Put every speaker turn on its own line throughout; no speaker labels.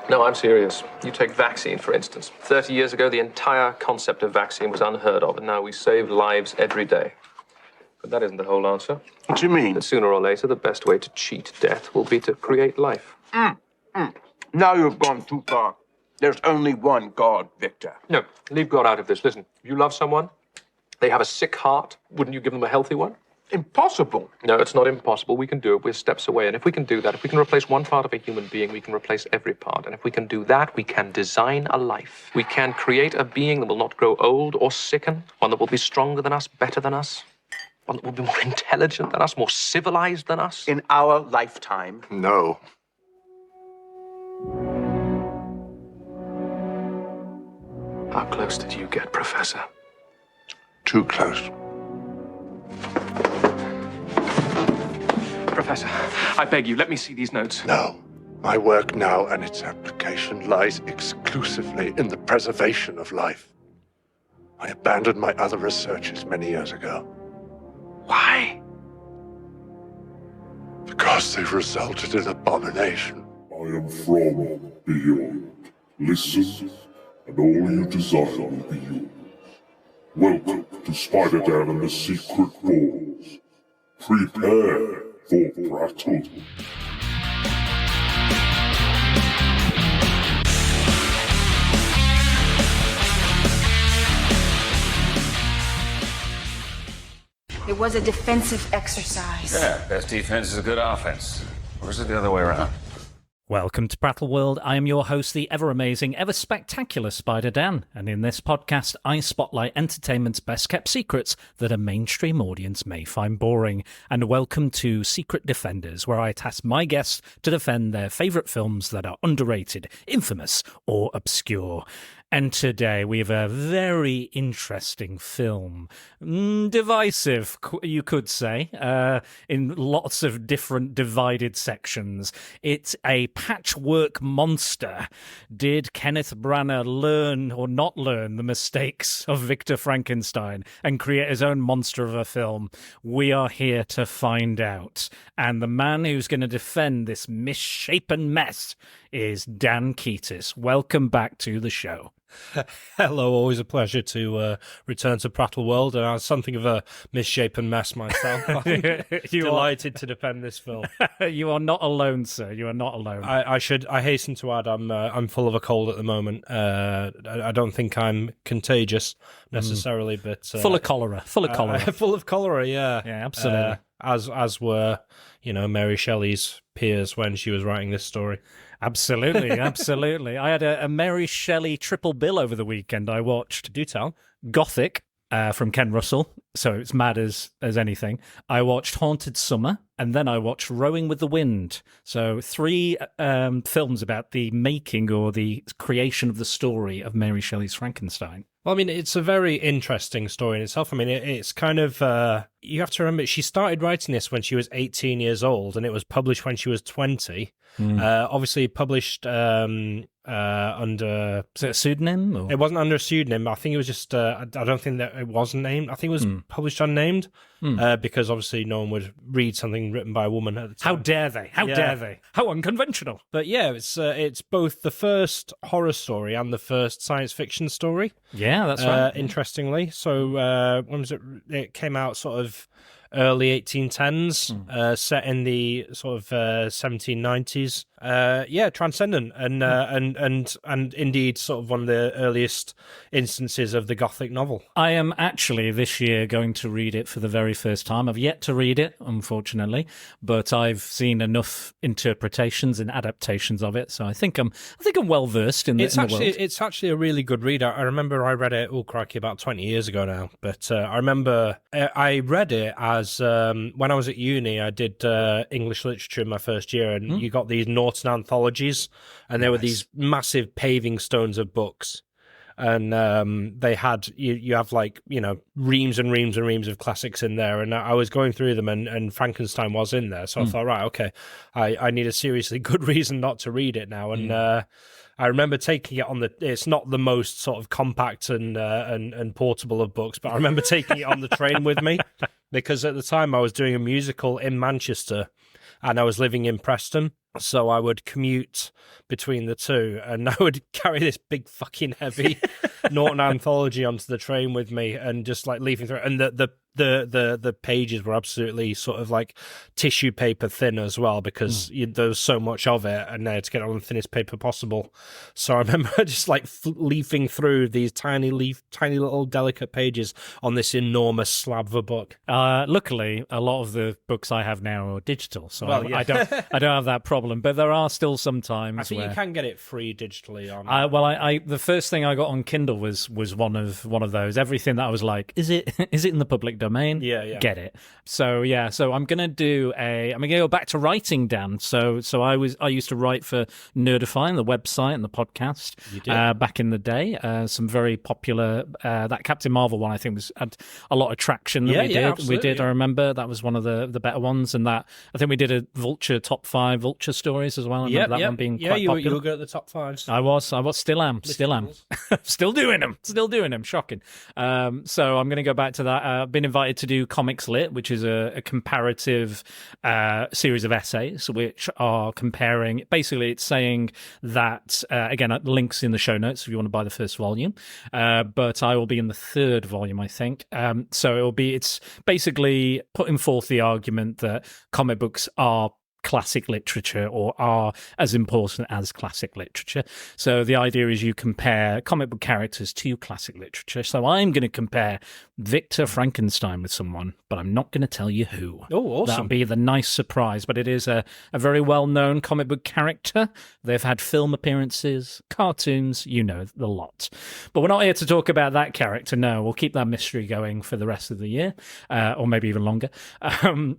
No, I'm serious. You take vaccine, for instance. 30 years ago, the entire concept of vaccine was unheard of, and now we save lives every day. But that isn't the whole answer.
What do you mean?
That sooner or later, the best way to cheat death will be to create life.
Now you've gone too far. There's only one God, Victor.
No, leave God out of this. Listen, you love someone, they have a sick heart, wouldn't you give them a healthy one?
Impossible.
No, it's not impossible. We can do it. We're steps away. And if we can do that, if we can replace one part of a human being, we can replace every part. And if we can do that, we can design a life. We can create a being that will not grow old or sicken, one that will be stronger than us, better than us, one that will be more intelligent than us, more civilized than us.
In our lifetime?
No.
How close did you get, Professor?
Too close.
Professor, I beg you, let me see these notes.
No. My work now and its application lies exclusively in the preservation of life. I abandoned my other researches many years ago.
Why?
Because they've resulted in abomination.
I am from beyond. Listen, and all you desire will be yours. Welcome to Spider-Dan and the Secret Balls. Prepare for Prattle.
It was a defensive exercise.
Yeah, best defense is a good offense. Or is it the other way around?
Welcome to Prattle World. I am your host, the ever-amazing, ever-spectacular Spider-Dan, and in this podcast, I spotlight entertainment's best-kept secrets that a mainstream audience may find boring. And welcome to Secret Defenders, where I task my guests to defend their favourite films that are underrated, infamous, or obscure. And today we have a very interesting film. Divisive, you could say, in lots of different divided sections. It's a patchwork monster. Did Kenneth Branagh learn or not learn the mistakes of Victor Frankenstein and create his own monster of a film? We are here to find out. And the man who's going to defend this misshapen mess is Dan Keatis. Welcome back to the show.
Hello, always a pleasure to return to Prattle World, and I was something of a misshapen mess myself. I'm delighted to defend this film.
You are not alone, sir. You are not alone.
I hasten to add, I'm full of a cold at the moment. I don't think I'm contagious necessarily, but
full of cholera. Full of cholera.
Full of cholera. Yeah,
absolutely.
As were Mary Shelley's peers when she was writing this story.
Absolutely, absolutely. I had a Mary Shelley triple bill over the weekend. I watched,
do tell,
Gothic from Ken Russell, so it's mad as anything. I watched Haunted Summer, and then I watched Rowing with the Wind. So 3 films about the making or the creation of the story of Mary Shelley's Frankenstein.
Well, I mean, it's a very interesting story in itself. I mean, it's kind of, you have to remember, she started writing this when she was 18 years old, and it was published when she was 20. Obviously published under...
Was it a pseudonym? Or?
It wasn't under a pseudonym. I think it was just, I don't think that it wasn't named. I think it was published unnamed, because obviously no one would read something written by a woman at the time.
How dare they? How dare they? How unconventional.
But yeah, it's both the first horror story and the first science fiction story.
Yeah, that's right.
Interestingly. So when was it? It came out sort of early 1810s, set in the sort of 1790s. Transcendent and indeed sort of one of the earliest instances of the Gothic novel.
I am actually this year going to read it for the very first time. I've yet to read it, unfortunately, but I've seen enough interpretations and adaptations of it, so I think I'm well versed in the world.
It's actually a really good read. I remember I read it, about 20 years ago now, but I remember I read it as when I was at uni. I did English literature in my first year, and you got these Norton anthologies, and there were these massive paving stones of books, and they had you have reams and reams and reams of classics in there, and I was going through them, and Frankenstein was in there, so I thought, right, okay, I need a seriously good reason not to read it now, and I remember taking it on it's not the most sort of compact and portable of books, but I remember taking it on the train with me, because at the time I was doing a musical in Manchester and I was living in Preston. So I would commute between the two, and I would carry this big fucking heavy Norton anthology onto the train with me, and just like leafing through. And the pages were absolutely sort of like tissue paper thin as well, because there was so much of it, and they had to get it on the thinnest paper possible. So I remember just like leafing through these tiny little delicate pages on this enormous slab of a book.
Luckily, a lot of the books I have now are digital, so I don't have that problem. But there are still some times
I think you can get it free digitally on.
I the first thing I got on Kindle was one of those. Everything that I was like, is it in the public domain?
Yeah.
Get it. So I'm gonna go back to writing, Dan. So I used to write for Nerdify, the website and the podcast.
You did.
Back in the day. Some very popular that Captain Marvel one, I think, had a lot of traction that we did.
Absolutely.
We did. I remember that was one of the better ones, and that I think we did a Vulture top 5 Vulture stories as well. I remember that one being quite popular.
You were good at the top 5s.
I was, still am. Still doing them. Shocking. So I'm going to go back to that. I've been invited to do Comics Lit, which is a comparative series of essays, which are comparing. Basically, it's saying that again, links in the show notes if you want to buy the first volume. But I will be in the 3rd volume, I think. So it's basically putting forth the argument that comic books are classic literature, or are as important as classic literature. So the idea is you compare comic book characters to classic literature. So I'm going to compare Victor Frankenstein with someone, but I'm not going to tell you who.
Oh, awesome.
That'll be the nice surprise. But it is a very well-known comic book character. They've had film appearances, cartoons, you know, the lot. But we're not here to talk about that character. No, we'll keep that mystery going for the rest of the year, or maybe even longer.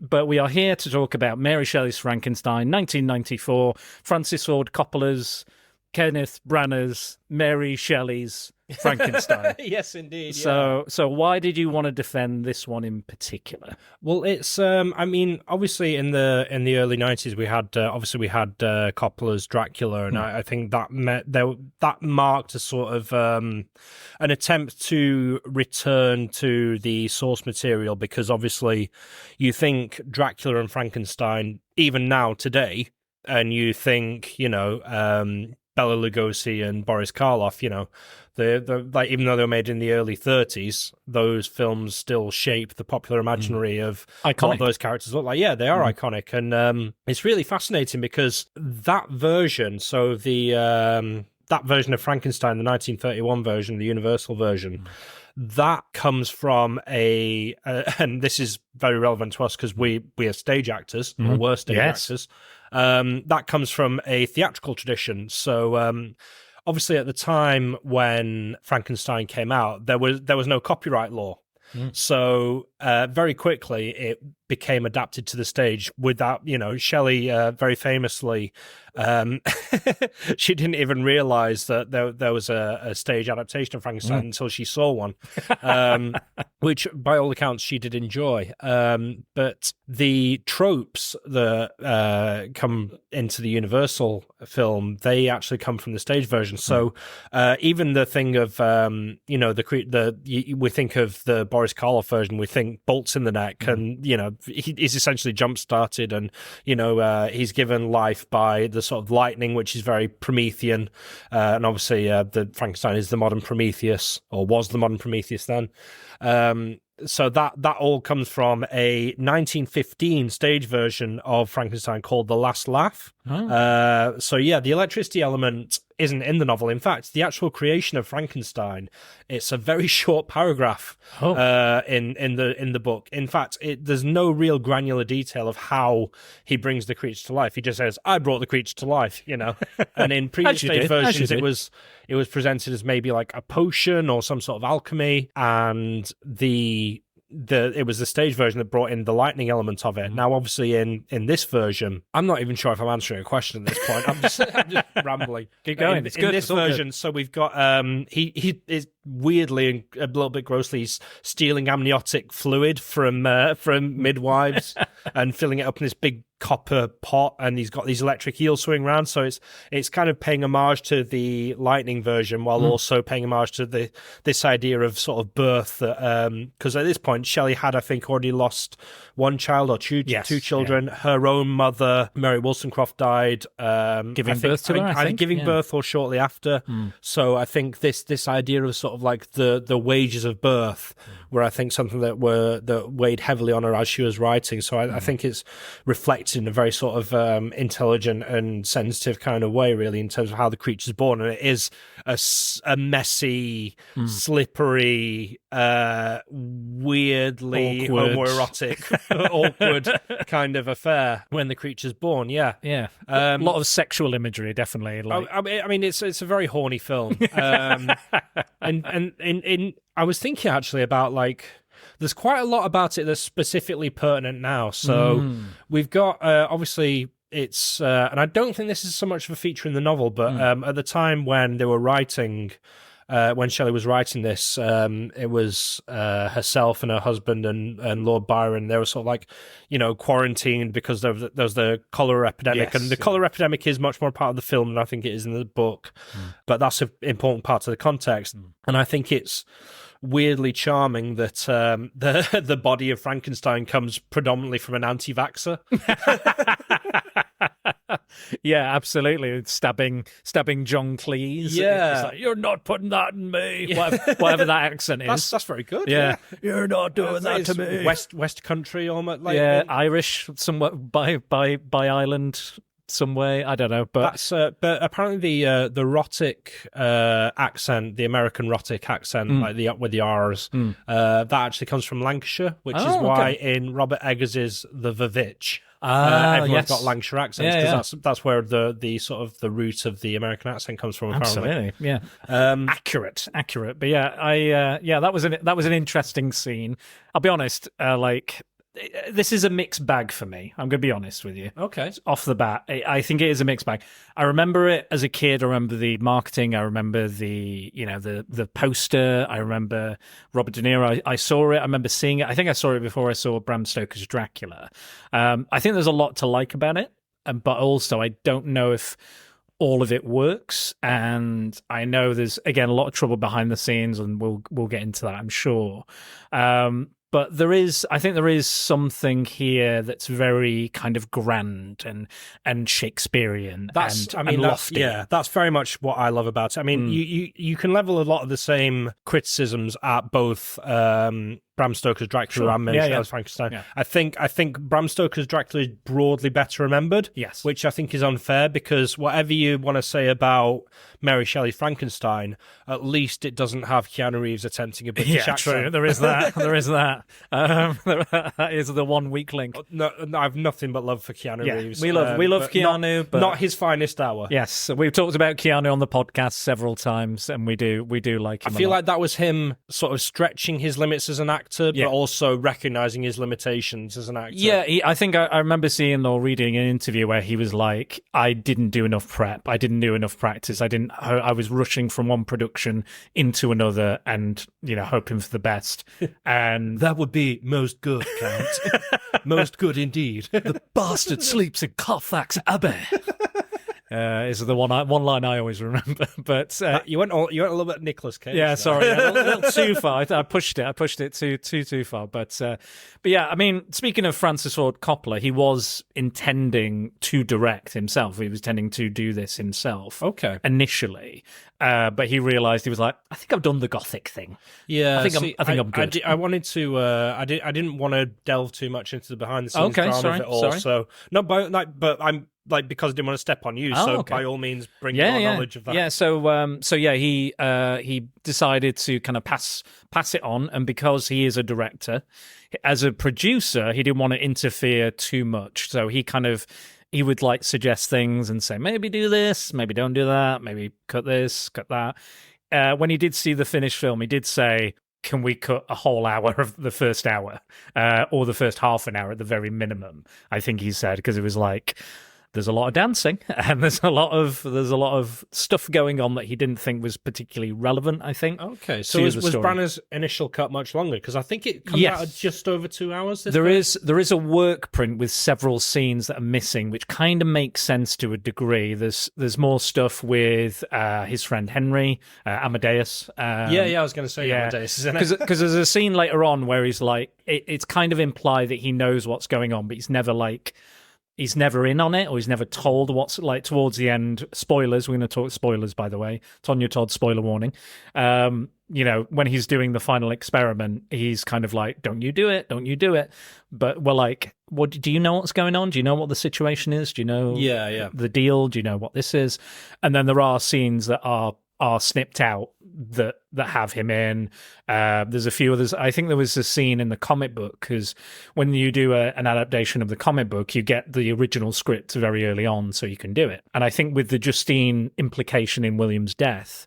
But we are here to talk about Mary Shelley's Frankenstein, 1994, Francis Ford Coppola's, Kenneth Branagh's, Mary Shelley's Frankenstein.
Yes, indeed.
So why did you want to defend this one in particular?
Well, it's I mean, obviously in the early 90s we had Coppola's Dracula, and I think that marked a sort of an attempt to return to the source material, because obviously you think Dracula and Frankenstein even now today, and you think, you know, Bela Lugosi and Boris Karloff, you know, they're like, even though they were made in the early 30s, those films still shape the popular imaginary of what those characters look like. Yeah, they are iconic, and it's really fascinating because that version, so the that version of Frankenstein, the 1931 version, the Universal version, that comes from and this is very relevant to us because we are stage actors, or were stage actors. That comes from a theatrical tradition. So obviously at the time when Frankenstein came out, there was no copyright law. So very quickly it became adapted to the stage without, you know, Shelley very famously, she didn't even realize that there was a stage adaptation of Frankenstein until she saw one, which by all accounts she did enjoy. But the tropes that come into the Universal film, they actually come from the stage version. So even the thing of, you know, we think of the Boris Karloff version, we think bolts in the neck, and, you know, he's essentially jump-started, and, you know, he's given life by the sort of lightning, which is very Promethean, and obviously the Frankenstein is the modern Prometheus, or was the modern Prometheus then. So that all comes from a 1915 stage version of Frankenstein called The Last Laugh. So yeah, the electricity element isn't in the novel. In fact, the actual creation of Frankenstein, it's a very short paragraph in the book. In fact, there's no real granular detail of how he brings the creature to life. He just says, "I brought the creature to life," you know. And in previous stage versions, it was presented as maybe like a potion or some sort of alchemy, and it was the stage version that brought in the lightning element of it. Now, obviously, in this version, I'm not even sure if I'm answering a question at this point. I'm just rambling.
Keep going.
In this version, so we've got weirdly and a little bit grossly stealing amniotic fluid from midwives and filling it up in this big copper pot, and he's got these electric eels swinging around. So it's kind of paying homage to the Lightning version while also paying homage to this idea of sort of birth. Because at this point, Shelley had, I think, already lost one child or two children. Yeah. Her own mother, Mary Wollstonecraft, died
giving birth to her.
Either giving birth or shortly after. So I think this idea of sort of like the wages of birth were, I think, something that weighed heavily on her as she was writing. So I think it's reflected in a very sort of intelligent and sensitive kind of way, really, in terms of how the creature's born. And it is a messy, slippery, weirdly homoerotic, awkward kind of affair when the creature's born. Yeah.
A lot of sexual imagery, definitely. Like...
I mean, it's a very horny film. And I was thinking actually about like, there's quite a lot about it that's specifically pertinent now. So we've got, obviously, it's, and I don't think this is so much of a feature in the novel, but at the time when they were writing, when Shelley was writing this, it was herself and her husband and Lord Byron. They were sort of like, quarantined because there was the cholera epidemic. And the cholera epidemic is much more part of the film than I think it is in the book. But that's an important part of the context. And I think it's weirdly charming that the body of Frankenstein comes predominantly from an anti-vaxxer.
Yeah, absolutely. Stabbing John Cleese.
Yeah.
It's like, you're not putting that in me. Whatever that accent is.
That's very good.
Yeah. You're not doing that to me.
West Country, almost. Like,
Irish, somewhat by Ireland. Some way, I don't know, but
that's but apparently the Rottic accent, the American Rottic accent, like with the R's, that actually comes from Lancashire, which is why in Robert Eggers's The Vivitch, everyone's got Lancashire accents because that's where the sort of the root of the American accent comes from. Apparently.
Absolutely, yeah, accurate. But yeah, that was an interesting scene. I'll be honest, this is a mixed bag for me. I'm going to be honest with you.
Okay.
Off the bat, I think it is a mixed bag. I remember it as a kid. I remember the marketing. I remember the poster. I remember Robert De Niro. I saw it. I remember seeing it. I think I saw it before I saw Bram Stoker's Dracula. I think there's a lot to like about it, but also I don't know if all of it works. And I know there's, again, a lot of trouble behind the scenes, and we'll get into that, I'm sure. But I think there is something here that's very kind of grand and Shakespearean and lofty.
That's very much what I love about it. I mean, you can level a lot of the same criticisms at both Bram Stoker's Dracula and Mary Shelley's Frankenstein. Yeah. I think Bram Stoker's Dracula is broadly better remembered.
Yes,
which I think is unfair, because whatever you want to say about Mary Shelley's Frankenstein, at least it doesn't have Keanu Reeves attempting a British accent.
True. There is that. That is the one weak link.
No, I have nothing but love for Keanu Reeves.
We love Keanu, but
not his finest hour.
Yes, we've talked about Keanu on the podcast several times, and we do like him.
I feel like that was him sort of stretching his limits as an actor, but also recognizing his limitations as an actor.
Yeah, I think I remember seeing or reading an interview where he was like, I didn't do enough prep, I didn't do enough practice, I was rushing from one production into another and, hoping for the best. And
that would be most good, Count. Most good indeed.
The bastard sleeps in Carfax Abbey. Is the one line I always remember. But
you went a little bit Nicolas Cage.
Yeah, sorry, a little too far. I pushed it too far. But yeah, I mean, speaking of Francis Ford Coppola, he was intending to direct himself. He was intending to do this himself.
Okay.
Initially, but he realized, he was like, I think I've done the Gothic thing.
Yeah,
I think I'm good.
I wanted to. I didn't want to delve too much into the behind the scenes drama of it all.
Sorry.
So no, but I'm. Because I didn't want to step on you, by all means, bring your knowledge of that.
Yeah, so he decided to kind of pass it on, and because he is a director, as a producer, he didn't want to interfere too much. So he would like suggest things and say, maybe do this, maybe don't do that, maybe cut this, cut that. When he did see the finished film, he did say, can we cut a whole hour of the first hour, or the first half an hour at the very minimum? I think he said, because it was like, there's a lot of dancing, and there's a lot of stuff going on that he didn't think was particularly relevant, I think.
Okay, so was Branagh's initial cut much longer? Because I think it comes out at just over 2 hours.
There is a work print with several scenes that are missing, which kind of makes sense to a degree. There's more stuff with his friend Henry, Amadeus.
I was going to say Amadeus, isn't it?
Because there's a scene later on where he's like, it's kind of implied that he knows what's going on, but he's never in on it, or he's never told what's like towards the end. Spoilers, we're going to talk spoilers, by the way. Tonya Todd, spoiler warning. When he's doing the final experiment, he's kind of like, don't you do it. But we're like, what, do you know what's going on? Do you know what the situation is? Do you know the deal? Do you know what this is? And then there are scenes that are snipped out that have him in. There's a few others. I think there was a scene in the comic book, because when you do an adaptation of the comic book, you get the original script very early on, so you can do it. And I think with the Justine implication in William's death,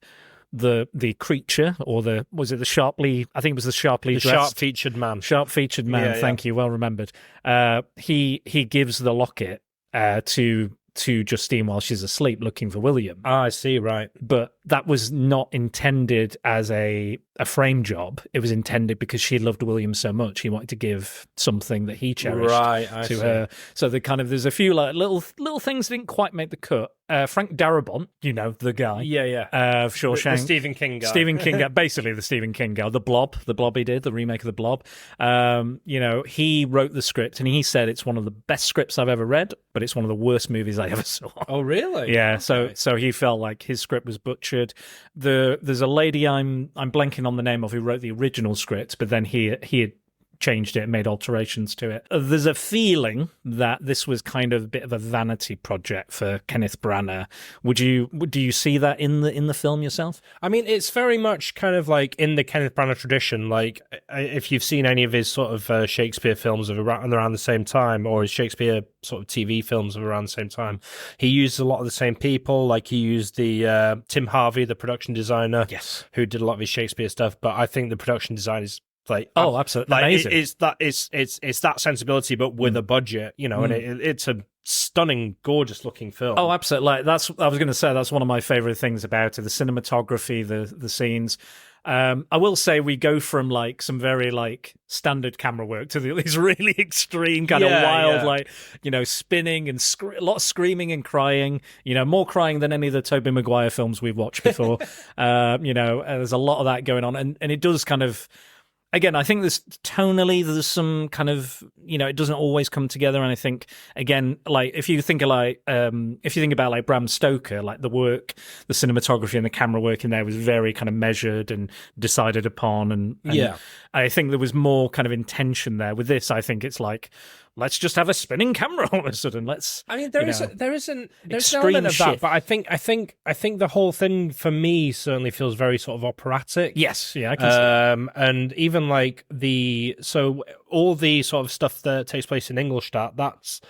the creature, or the sharply
sharp-featured man.
Sharp-featured man, thank you, well remembered. He gives the locket to Justine while she's asleep looking for William.
Ah, I see, right.
But that was not intended as a frame job. It was intended because she loved William so much, he wanted to give something that he cherished to her. So there's a few like little things that didn't quite make the cut. Frank Darabont, the guy. Of Shawshank.
The Stephen King guy.
Stephen King guy, basically the Stephen King guy. The Blob he did, the remake of The Blob. He wrote the script, and he said it's one of the best scripts I've ever read, but it's one of the worst movies I ever saw.
Oh, really?
Yeah, okay. So he felt like his script was butchered. There's a lady I'm blanking on the name of who wrote the original script, but then he had changed it, made alterations to it. There's a feeling that this was kind of a bit of a vanity project for Kenneth Branagh. Do you see that in the film yourself?
I mean, it's very much kind of like in the Kenneth Branagh tradition. Like, if you've seen any of his sort of Shakespeare films of around the same time, or his Shakespeare sort of TV films of around the same time, he used a lot of the same people. Like, he used the Tim Harvey, the production designer, who did a lot of his Shakespeare stuff. But I think the production design is
absolutely amazing.
It's that sensibility, but with a budget, and it's a stunning, gorgeous looking film.
Oh, absolutely. Like I was going to say, that's one of my favorite things about it: the cinematography, the scenes. I will say we go from like some very like standard camera work to these really extreme kind of wild, spinning and a lot of screaming and crying. More crying than any of the Tobey Maguire films we've watched before. There's a lot of that going on, and it does kind of. Again, I think there's some kind of, it doesn't always come together. And I think, again, like if you think about like Bram Stoker, like the cinematography and the camera work in there was very kind of measured and decided upon. And I think there was more kind of intention there. With this, I think it's like, let's just have a spinning camera all of a sudden. There's an element of that, but I think the whole thing for me certainly feels very sort of operatic. Yes, I can see.
And even like all the sort of stuff that takes place in Ingolstadt, that's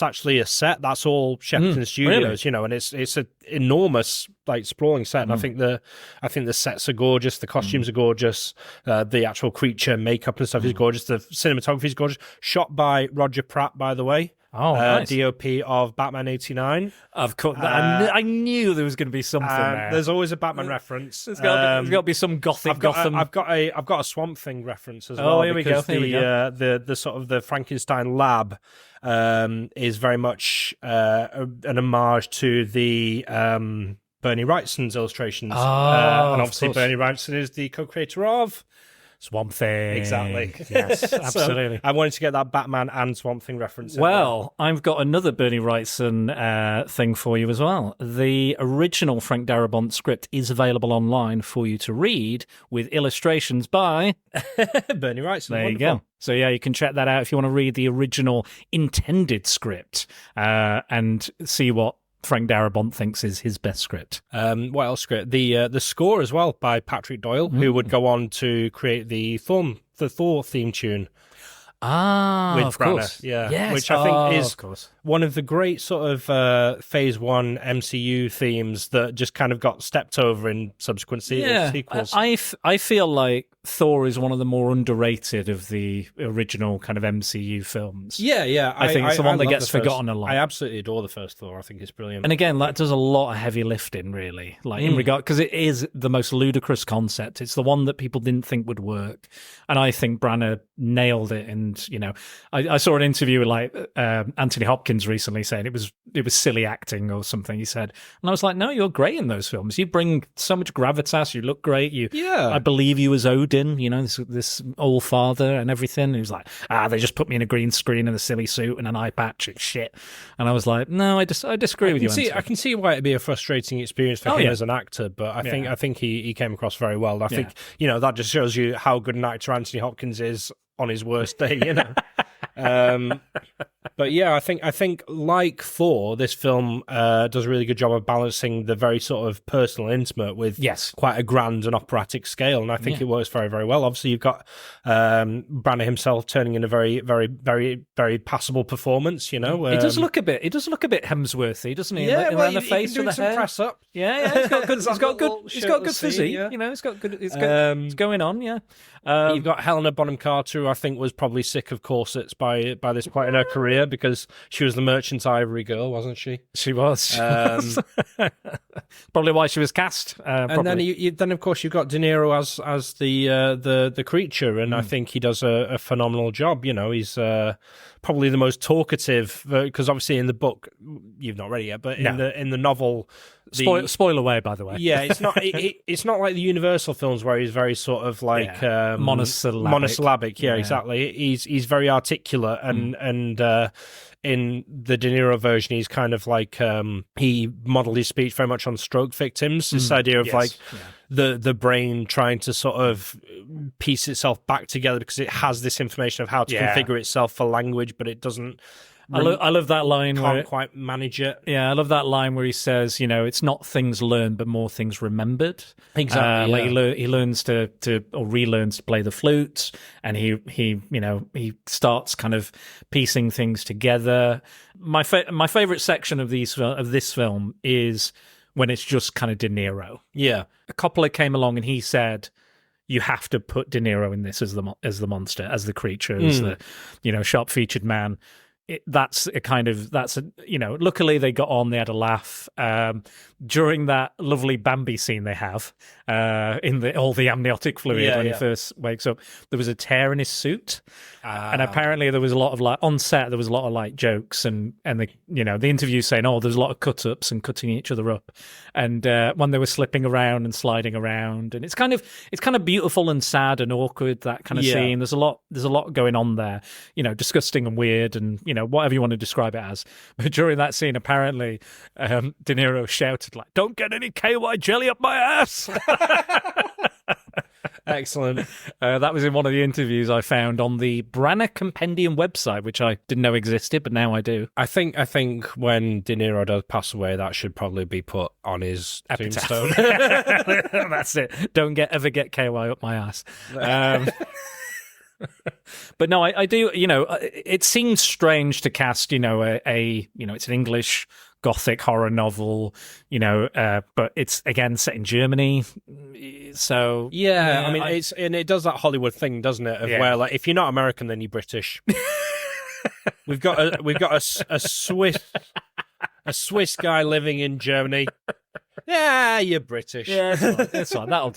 actually a set. That's all Shepperton Studios,
really?
And it's an enormous like sprawling set. And I think the sets are gorgeous, the costumes are gorgeous, the actual creature makeup and stuff is gorgeous, the cinematography is gorgeous. Shot by Roger Pratt, by the way.
Oh, nice.
DOP of Batman 89.
Of course, I knew there was going to be something there.
There's always a Batman reference.
There's got to be some gothic Gotham.
I've got a Swamp Thing reference as well.
Oh, here we go.
The sort of the Frankenstein lab is very much an homage to the Bernie Wrightson's illustrations.
And
obviously Bernie Wrightson is the co-creator of
Swamp Thing.
Exactly.
Yes, absolutely.
So I wanted to get that Batman and Swamp Thing reference.
Well, I've got another Bernie Wrightson thing for you as well. The original Frank Darabont script is available online for you to read with illustrations by
Bernie Wrightson.
There you go. So yeah, you can check that out if you want to read the original intended script and see what Frank Darabont thinks is his best script.
What else script? The score as well by Patrick Doyle, who would go on to create the Thor theme tune. with
of
Branagh,
course.
yeah,
Yes.
which I think is
of course.
one of the great sort of Phase 1 MCU themes that just kind of got stepped over in subsequent sequels.
I feel like Thor is one of the more underrated of the original kind of MCU films.
Yeah.
I think it's the one that
love
gets
the first-
forgotten a lot.
I absolutely adore the first Thor. I think it's brilliant.
And again, that does a lot of heavy lifting, really, like in regard, because it is the most ludicrous concept. It's the one that people didn't think would work, and I think Branagh nailed it. And I saw an interview with like Anthony Hopkins recently saying it was silly acting or something. He said, and I was like, no, you're great in those films. You bring so much gravitas. You look great. I believe you as Odin. This old father and everything. And he was like, they just put me in a green screen and a silly suit and an eye patch. It's shit. And I was like, no, I disagree with you.
I can see why it'd be a frustrating experience for him as an actor, but I think he came across very well. And I think that just shows you how good an actor Anthony Hopkins is on his worst day. But yeah, I think like Thor, this film does a really good job of balancing the very sort of personal, intimate with quite a grand and operatic scale, and I think it works very, very well. Obviously, you've got Branagh himself turning in a very, very, very, very passable performance.
He does look a bit Hemsworthy, doesn't he?
Yeah,
around the face with the
some
hair.
press up.
Yeah, he's got good. He's got good physique. He's got good. It's going on. Yeah.
You've got Helena Bonham Carter, who I think was probably sick of corsets by this point in her career, because she was the Merchant Ivory girl, wasn't she?
She was. Probably why she was cast.
And then of course you've got De Niro as the creature, and I think he does a phenomenal job. He's probably the most talkative, because obviously in the book you've not read it yet, but in the novel.
Spoil away, by the way.
Yeah, it's not. It's not like the Universal films where he's very sort of like
monosyllabic.
Yeah, exactly. He's very articulate, and in the De Niro version, he's kind of like he modelled his speech very much on stroke victims. This idea of the brain trying to sort of piece itself back together because it has this information of how to configure itself for language, but it doesn't.
I love that line.
Can't quite manage it.
Yeah, I love that line where he says, it's not things learned, but more things remembered.
Exactly.
He learns to or relearns to play the flute, and he starts kind of piecing things together. My favorite section of this film is when it's just kind of De Niro.
Yeah,
Coppola came along and he said, you have to put De Niro in this as the monster, as the creature, as the sharp featured man. Luckily they got on, they had a laugh. During that lovely Bambi scene they have in all the amniotic fluid when he first wakes up, there was a tear in his suit. And apparently there was a lot of on set there was a lot of jokes and the interview saying, there's a lot of cut-ups and cutting each other up. And when they were slipping around and sliding around, and it's kind of beautiful and sad and awkward, that kind of scene. There's a lot going on there, disgusting and weird and whatever you want to describe it as. But during that scene, apparently De Niro shouted "Don't get any KY jelly up my ass."
Excellent.
That was in one of the interviews I found on the Branagh Compendium website, which I didn't know existed, but now I do.
I think when De Niro does pass away, that should probably be put on his tombstone.
That's it. Don't ever get KY up my ass. But no, I do. It seems strange to cast. It's an English Gothic horror novel. But it's again set in Germany. So
I mean, it does that Hollywood thing, doesn't it? Of where if you're not American, then you're British. we've got a Swiss guy living in Germany. Yeah, you're British.
Yeah, it's fine. That'll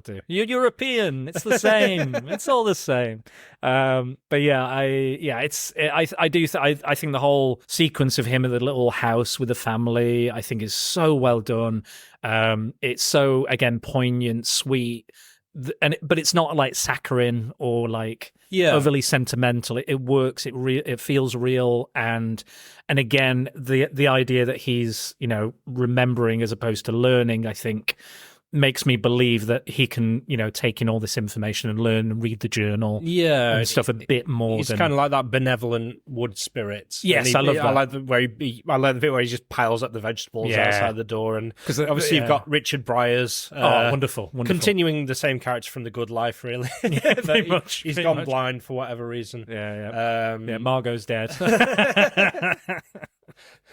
do. You're European. It's the same. It's all the same. But I think the whole sequence of him in the little house with the family, I think, is so well done. It's so again poignant, sweet, but it's not saccharine or overly sentimental. It works. It feels real, and again the idea that he's remembering as opposed to learning, I think, makes me believe that he can, take in all this information and learn and read the journal, and stuff a bit more.
He's kind of like that benevolent wood spirit.
Yes, I love that.
I like the bit where he just piles up the vegetables outside the door, and because obviously you've got Richard Briers.
Wonderful.
Continuing the same character from The Good Life, really.
Pretty much.
He's gone blind for whatever reason.
Yeah. Margot's dead.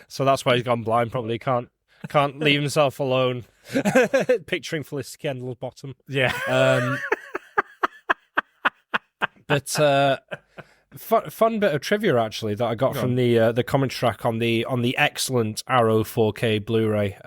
So that's why he's gone blind. Probably can't leave himself alone. Picturing Felicity Kendall's bottom.
Yeah.
But fun bit of trivia actually that I got from the commentary track on the excellent Arrow 4K Blu-ray.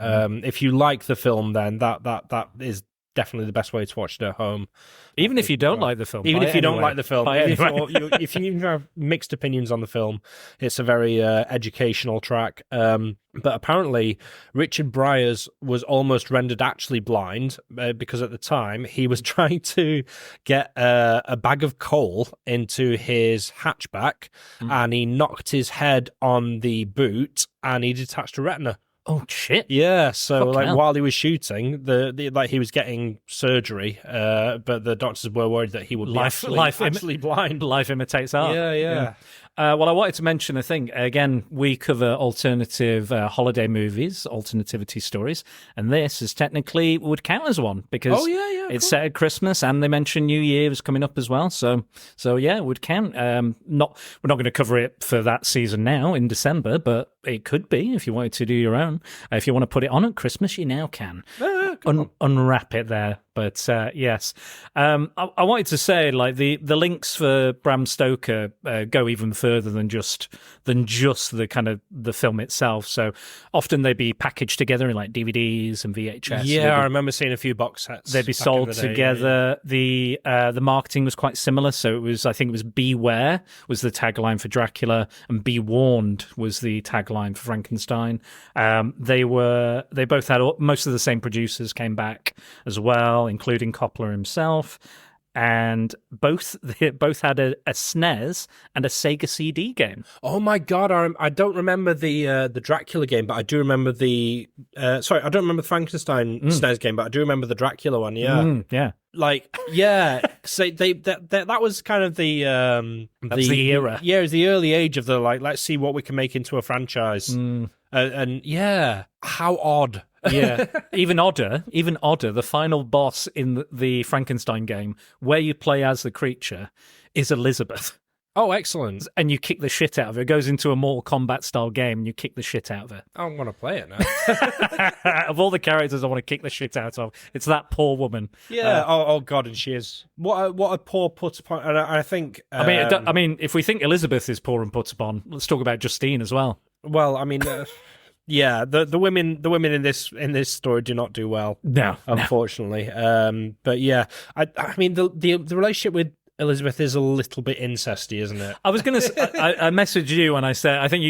If you like the film, then that is definitely the best way to watch it at home.
Even if you don't like the film.
Even if you don't like the film. If you even have mixed opinions on the film, it's a very educational track. But apparently, Richard Briers was almost rendered actually blind because at the time he was trying to get a bag of coal into his hatchback and he knocked his head on the boot and he detached a retina.
Oh shit!
Yeah, so
Fucking hell.
while he was shooting, the he was getting surgery, but the doctors were worried that he would be actually blind.
Life imitates art.
Yeah.
Well, I wanted to mention a thing. Again, we cover alternative holiday movies, alternativity stories, and this is technically would count as one because it's set at Christmas, and they mention New Year is coming up as well. So yeah, it would count. We're not going to cover it for that season now in December, but it could be if you wanted to do your own. If you want to put it on at Christmas, you now can. Unwrap it there. But yes, I wanted to say like the links for Bram Stoker go even further than just the kind of the film itself. So often they'd be packaged together in like DVDs and VHS.
Yeah, I remember seeing a few box sets.
They'd be sold together. Yeah. The marketing was quite similar. So I think it was "Beware" was the tagline for Dracula, and "Be Warned" was the tagline for Frankenstein. They both had most of the same producers came back as well, including Coppola himself, and both had a SNES and a Sega CD game.
Oh my god! I don't remember the Dracula game, but I do remember the. Sorry, I don't remember the Frankenstein SNES game, but I do remember the Dracula one. Yeah,
yeah.
So that was kind of the
era.
Yeah, it was the early age of the let's see what we can make into a franchise. And yeah, how odd.
Yeah, even odder, the final boss in the Frankenstein game, where you play as the creature, is Elizabeth.
Oh, excellent.
And you kick the shit out of her. It goes into a Mortal Kombat style game and you kick the shit out of her.
I want to play it now.
Of all the characters I want to kick the shit out of, it's that poor woman.
Yeah. Oh God, and she is. What a poor put upon. And I think.
I mean, if we think Elizabeth is poor and put upon, let's talk about Justine as well.
Well, I mean. Yeah, the women in this story do not do well.
No,
unfortunately. But yeah, I mean the relationship with Elizabeth is a little bit incesty, isn't it?
I was going to say, I messaged you and I said, I think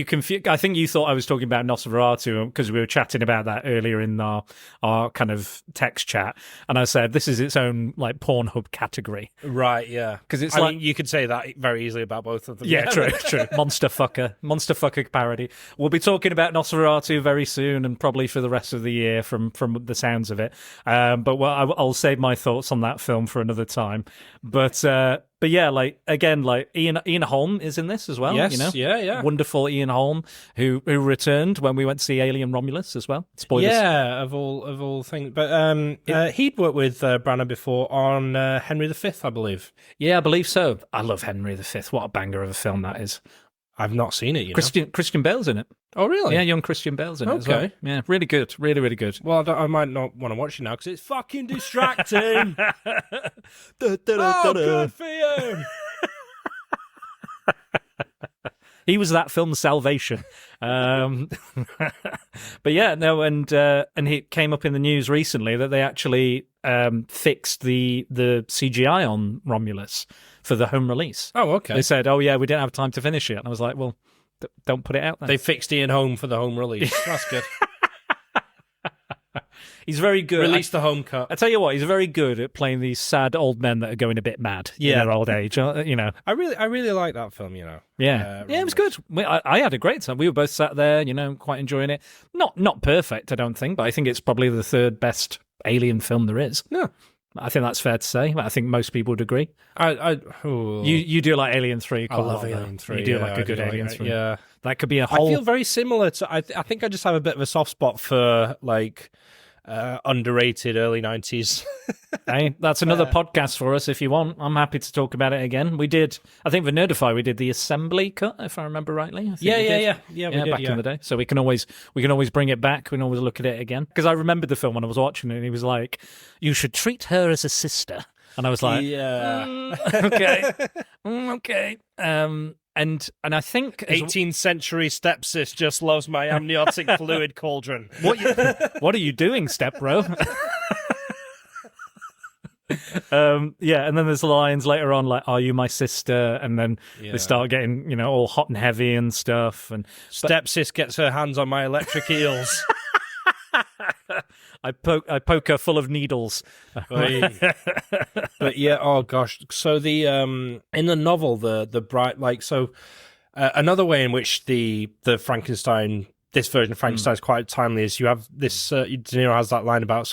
you thought I was talking about Nosferatu because we were chatting about that earlier in our kind of text chat. And I said, this is its own like Pornhub category.
Right, yeah.
Because it's
I mean, you could say that very easily about both of them.
Yeah, true. Monster fucker parody. We'll be talking about Nosferatu very soon and probably for the rest of the year from the sounds of it. But I'll save my thoughts on that film for another time. But yeah, Ian Holm is in this as well.
Yes, yeah.
Wonderful Ian Holm, who returned when we went to see Alien Romulus as well. Spoilers.
Yeah, of all things. But he'd worked with Branagh before on Henry V, I believe.
Yeah, I believe so. I love Henry V. What a banger of a film that is.
I've not seen it.
Christian Bale's in it.
Oh, really?
Yeah, young Christian Bale's in it as well. Yeah, really good. Really, really good.
Well, I might not want to watch it now because it's fucking distracting. Good for you.
He was that film's salvation. But yeah, no, and it came up in the news recently that they actually fixed the CGI on Romulus for the home release.
Oh, okay.
They said, oh yeah, we didn't have time to finish it. And I was like, well, don't put it out there.
They fixed Ian Holm for the home release. That's good.
He's very good.
Release the home cut.
I tell you what, he's very good at playing these sad old men that are going a bit mad in their old age. I
really like that film.
Yeah, it was good. I had a great time. We were both sat there, quite enjoying it. Not perfect, I don't think, but I think it's probably the third best alien film there is.
Yeah.
I think that's fair to say. I think most people would agree. You do like Alien 3 quite
I
a
love
lot, though.
Alien 3.
You do
yeah,
like a good Alien 3.
Yeah.
That could be a whole...
I feel very similar to... I think I just have a bit of a soft spot for, like, underrated early 90s.
Hey, that's another podcast for us if you want. I'm happy to talk about it again. We did, I think for Nerdify, we did the assembly cut, if I remember rightly.
Yeah, we did,
back in the day. So we can always bring it back. We can always look at it again. Because I remembered the film when I was watching it, and he was like, "You should treat her as a sister." And I was like, okay, okay. And I think
18th century stepsis just loves my amniotic fluid cauldron.
What are you doing, step bro? Yeah, and then there's lines later on like, "Are you my sister?" And then they start getting, all hot and heavy and stuff. And
stepsis gets her hands on my electric eels.
I poke her full of needles.
But yeah, oh gosh. So the in the novel, the bright another way in which the Frankenstein, this version of Frankenstein is quite timely is you have this. De Niro has that line about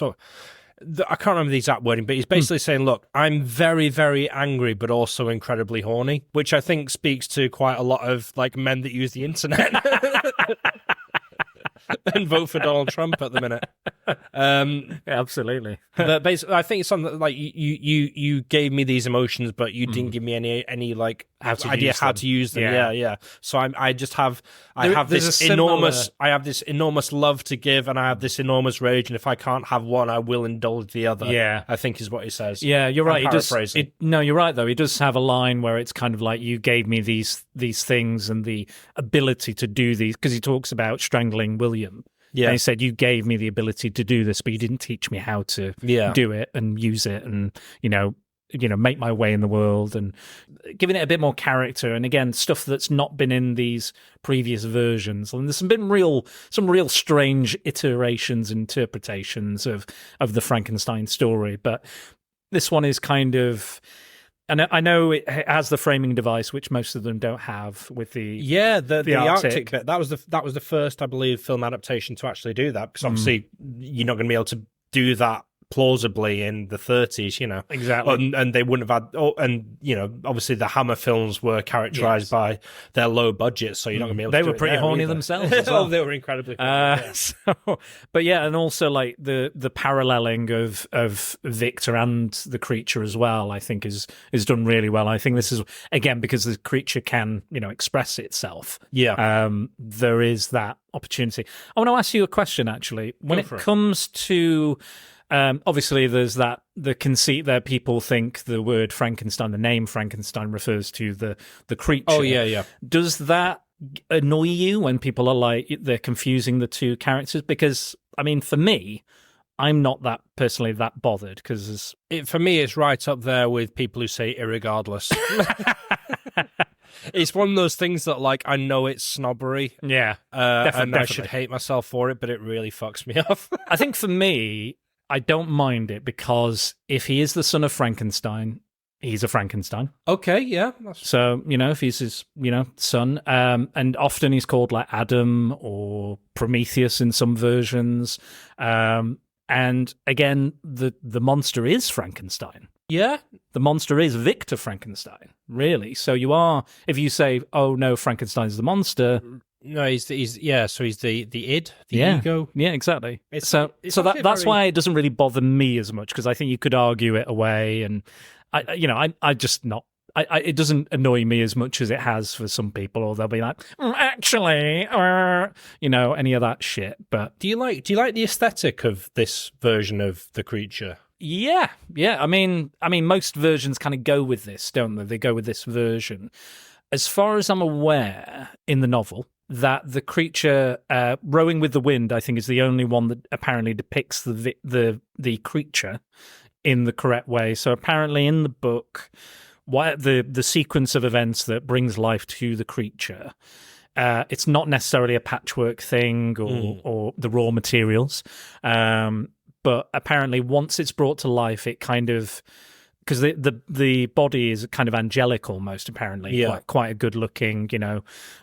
I can't remember the exact wording, but he's basically saying, "Look, I'm very, very angry, but also incredibly horny," which I think speaks to quite a lot of like men that use the internet. And vote for Donald Trump at the minute.
Yeah, absolutely.
But basically, I think it's something like you gave me these emotions, but you didn't give me any like idea how to use them. Yeah. So I have this enormous love to give, and I have this enormous rage, and if I can't have one, I will indulge the other.
Yeah,
I think is what he says.
Yeah, you're right.
No,
you're right though. He does have a line where it's kind of like, "You gave me these things and the ability to do these," because he talks about strangling William. Yeah, and he said, "You gave me the ability to do this, but you didn't teach me how to do it and use it, and make my way in the world," and giving it a bit more character. And again, stuff that's not been in these previous versions. And there's been some real strange iterations, interpretations of the Frankenstein story, but this one is kind of. And I know it has the framing device, which most of them don't have with the
the Arctic bit. That was the first, I believe, film adaptation to actually do that, because obviously you're not going to be able to do that plausibly in the 30s,
Exactly.
And they wouldn't have had, obviously the Hammer films were characterized by their low budget, so you're not going to be able to do it.
They were pretty horny themselves as well.
They were incredibly horny.
And also like the paralleling of Victor and the creature as well, I think is done really well. I think this is, again, because the creature can, express itself.
Yeah.
There is that opportunity. I want to ask you a question, actually. When it comes to... obviously, there's the conceit there. People think the word Frankenstein, the name Frankenstein, refers to the creature.
Oh, yeah.
Does that annoy you when people are like, they're confusing the two characters? Because, I mean, for me, I'm not personally that bothered, because
for me, it's right up there with people who say irregardless. It's one of those things that, like, I know it's snobbery.
Yeah,
definitely. I should hate myself for it, but it really fucks me off.
I think for me, I don't mind it, because if he is the son of Frankenstein, he's a Frankenstein.
Okay, yeah.
So, if he's his, son, and often he's called like Adam or Prometheus in some versions. And again, the monster is Frankenstein.
Yeah.
The monster is Victor Frankenstein, really. So if you say, "Oh no, Frankenstein's the monster,"
no, he's the id, the ego.
Yeah, exactly. That's why it doesn't really bother me as much, because I think you could argue it away, and I just not. It doesn't annoy me as much as it has for some people, or they'll be like, actually, any of that shit. But
do you like the aesthetic of this version of the creature?
Yeah. I mean, most versions kind of go with this, don't they? They go with this version. As far as I'm aware, in the novel, that the creature rowing with the wind, I think, is the only one that apparently depicts the creature in the correct way. So apparently, in the book, the sequence of events that brings life to the creature, it's not necessarily a patchwork thing or the raw materials. But apparently, once it's brought to life, it kind of because the body is kind of angelic almost, apparently. Quite a good looking,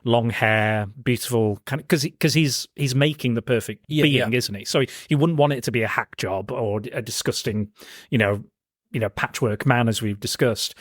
long hair, beautiful kind of, because he's making the perfect being, isn't he? So he wouldn't want it to be a hack job or a disgusting, patchwork man, as we've discussed.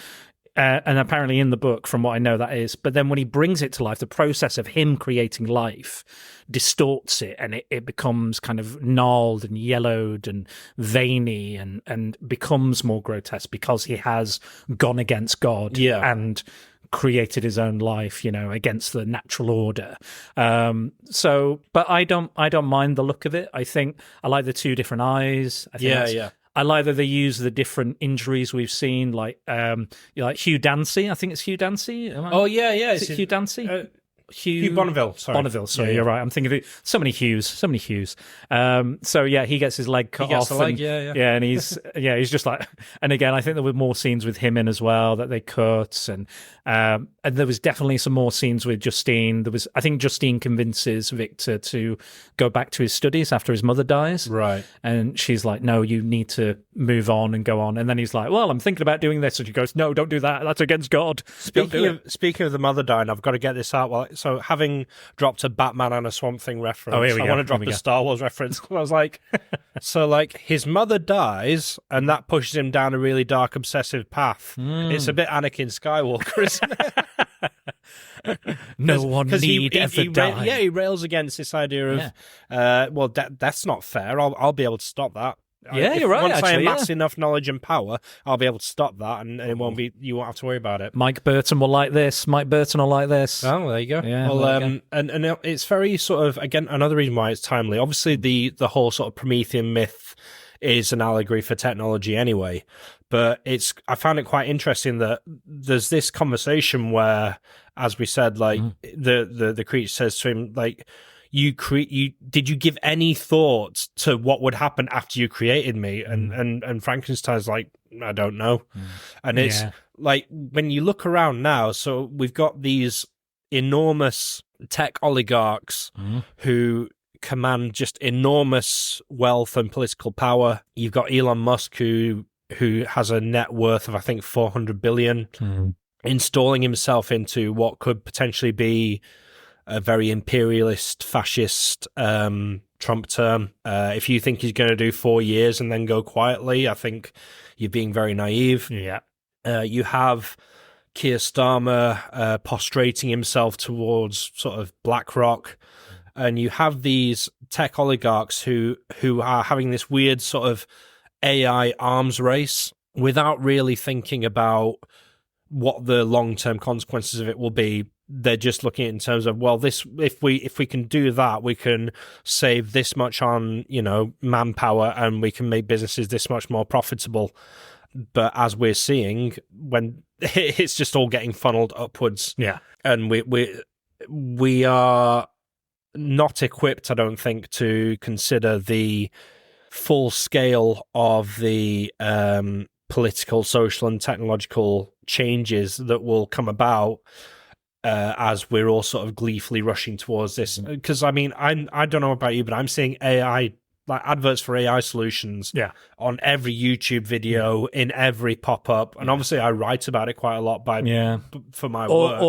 And apparently in the book, from what I know, that is. But then when he brings it to life, the process of him creating life distorts it, and it becomes kind of gnarled and yellowed and veiny and becomes more grotesque because he has gone against God and created his own life, against the natural order. But I don't mind the look of it. I think I like the two different eyes. I think I like that they use the different injuries we've seen, like Hugh Dancy. I think it's Hugh Dancy. Is it Hugh Dancy?
Hugh Bonneville.
Sorry, you're right. I'm thinking of it. So many Hughes. So he gets his leg cut off. And he's just like. And again, I think there were more scenes with him in as well that they cut, and there was definitely some more scenes with Justine. I think Justine convinces Victor to go back to his studies after his mother dies.
Right.
And she's like, "No, you need to move on and go on." And then he's like, "Well, I'm thinking about doing this," and she goes, "No, don't do that. That's against God."
Speaking of the mother dying, I've got to get this out. So having dropped a Batman and a Swamp Thing reference, I want to drop a Star Wars reference. I was like, his mother dies, and that pushes him down a really dark, obsessive path. It's a bit Anakin Skywalker, isn't it?
No one need ever die.
He rails against this idea of, that's not fair. I'll be able to stop that.
You're right.
Once I amass enough knowledge and power, I'll be able to stop that, and it won't be. You won't have to worry about it.
Mike Burton will like this.
Oh, there you go.
Yeah.
Well, and it's very sort of, again, another reason why it's timely. Obviously, the whole sort of Promethean myth is an allegory for technology anyway. But I found it quite interesting that there's this conversation where, as we said, like the creature says to him, like, did you give any thought to what would happen after you created me? And Frankenstein's like, I don't know. And it's like, when you look around now, so we've got these enormous tech oligarchs who command just enormous wealth and political power. You've got Elon Musk who has a net worth of, I think, 400 billion, installing himself into what could potentially be a very imperialist, fascist Trump term. If you think he's going to do 4 years and then go quietly, I think you're being very naive.
Yeah.
You have Keir Starmer prostrating himself towards sort of BlackRock, and you have these tech oligarchs who are having this weird sort of AI arms race without really thinking about what the long-term consequences of it will be. They're just looking at it in terms of, well, this, if we can do that, we can save this much on, manpower, and we can make businesses this much more profitable. But as we're seeing, when it's just all getting funneled upwards, and we are not equipped, I don't think, to consider the full scale of the political, social, and technological changes that will come about. As we're all sort of gleefully rushing towards this, because I don't know about you, but I'm seeing AI, like adverts for AI solutions, on every YouTube video, in every pop up, and obviously I write about it quite a lot for my work.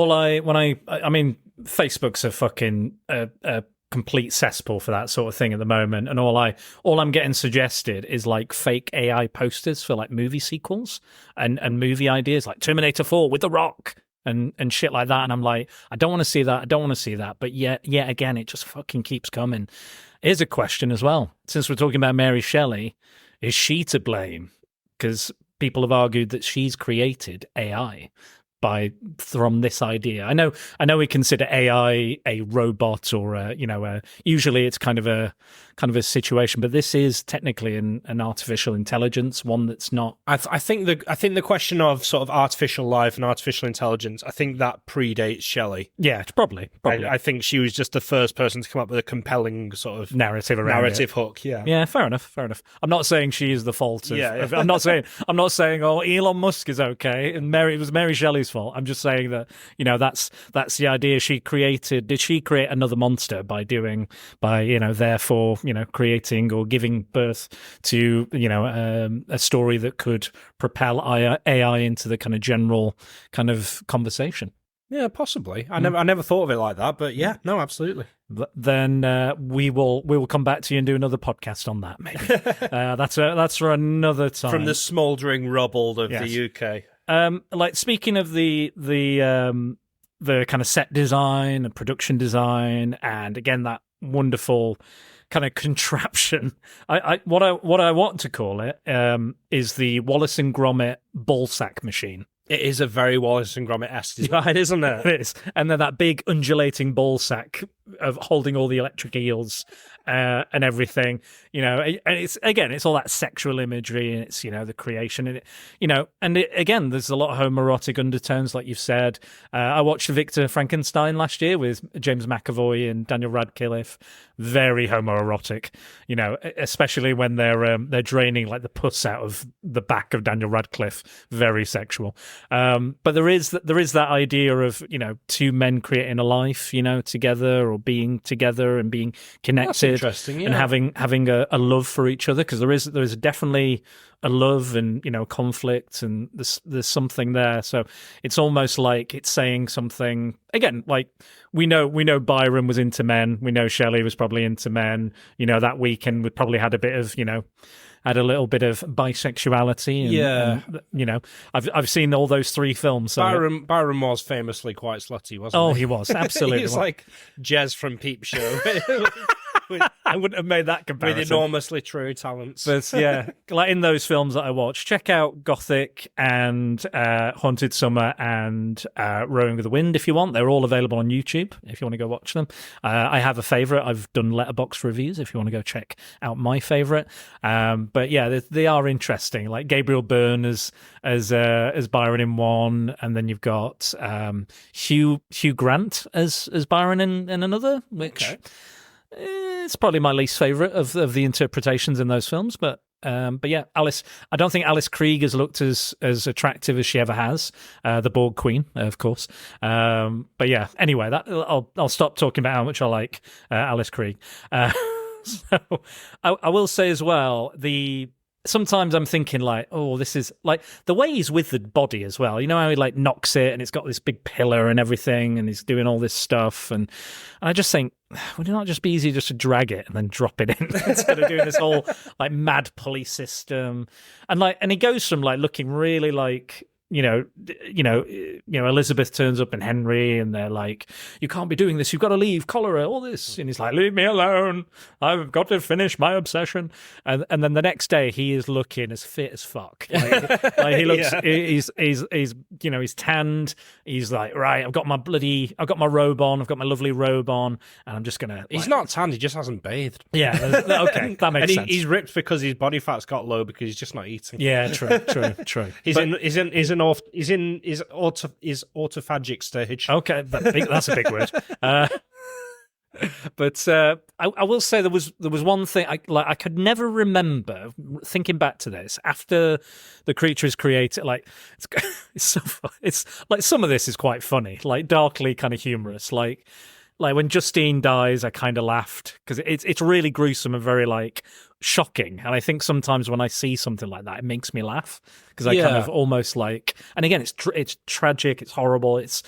Facebook's a fucking a complete cesspool for that sort of thing at the moment, and all I'm getting suggested is like fake AI posters for like movie sequels and movie ideas, like Terminator 4 with The Rock. And shit like that, and I'm like, I don't want to see that. But yet again, it just fucking keeps coming. Here's a question as well. Since we're talking about Mary Shelley, is she to blame? Because people have argued that she's created AI from this idea. I know we consider AI a robot or usually it's kind of a situation, but this is technically an artificial intelligence, one that's not.
I think the question of sort of artificial life and artificial intelligence, I think that predates Shelley.
Yeah, probably.
I think she was just the first person to come up with a compelling sort of
narrative
hook.
Yeah, fair enough. I'm not saying she is the fault of, I'm not saying Elon Musk is okay, and it was Mary Shelley's Shelley's fault. I'm just saying that, that's the idea she created. Did she create another monster by therefore, creating or giving birth to, a story that could propel AI into the kind of general kind of conversation?
Yeah, possibly. I never thought of it like that, but yeah, no, absolutely.
Then we will come back to you and do another podcast on that. Maybe that's for another time.
From the smouldering rubble of the UK.
Like speaking of the kind of set design and production design, and again that wonderful kind of contraption. What I want to call it is the Wallace and Gromit ballsack machine.
It is a very Wallace and Gromit-esque design, isn't it?
It is. And then that big undulating ball sack of holding all the electric eels and everything, and it's all that sexual imagery, and it's, the creation, and again, there's a lot of homoerotic undertones, like you've said. I watched Victor Frankenstein last year with James McAvoy and Daniel Radcliffe. Very homoerotic, especially when they're draining like the pus out of the back of Daniel Radcliffe. Very sexual. But there is that idea of, two men creating a life, together, or being together and being connected.
That's interesting, yeah.
And having a love for each other, because there is definitely a love and conflict, and there's something there. So it's almost like it's saying something again. Like we know Byron was into men. We know Shelley was probably into men. That weekend we probably had a bit of had a little bit of bisexuality. And, I've seen all those three films. So
Byron was famously quite slutty, wasn't he?
Oh, he was, absolutely.
He was like Jez from Peep Show.
I wouldn't have made that comparison.
With enormously true talents.
But yeah, like in those films that I watched, check out Gothic and Haunted Summer and Rowing with the Wind if you want. They're all available on YouTube if you want to go watch them. I have a favourite. I've done letterbox reviews if you want to go check out my favourite. But yeah, they are interesting. Like Gabriel Byrne as Byron in one, and then you've got Hugh Grant as Byron in another, which... Okay. It's probably my least favourite of the interpretations in those films, but yeah, Alice. I don't think Alice Krieg has looked as attractive as she ever has. The Borg Queen, of course. But yeah, anyway, I'll stop talking about how much I like Alice Krieg. So I will say as well, sometimes I'm thinking like, oh, this is like the way he's with the body as well. How he like knocks it and it's got this big pillar and everything, and he's doing all this stuff. And I just think, would it not just be easier just to drag it and then drop it in instead of doing this whole like mad pulley system? And he goes from like looking really like, Elizabeth turns up and Henry, and they're like, you can't be doing this, you've got to leave, cholera, all this. And he's like, leave me alone, I've got to finish my obsession. And then the next day he is looking as fit as fuck. Like he looks, he's tanned. He's like, right, I've got my robe on, I've got my lovely robe on, and I'm just gonna.
He's not tanned, he just hasn't bathed.
Yeah, okay, that makes sense.
He's ripped because his body fat's got low because he's just not eating.
Yeah, true.
He's in his autophagic stage.
Okay, that's a big word. But I will say there was one thing I could never remember thinking back to this after the creature is created. Like it's so fun. It's like some of this is quite funny, like darkly kind of humorous. Like when Justine dies, I kind of laughed because it's really gruesome and very like shocking. And I think sometimes when I see something like that, it makes me laugh because I kind of almost like. And again, it's tragic, it's horrible, it's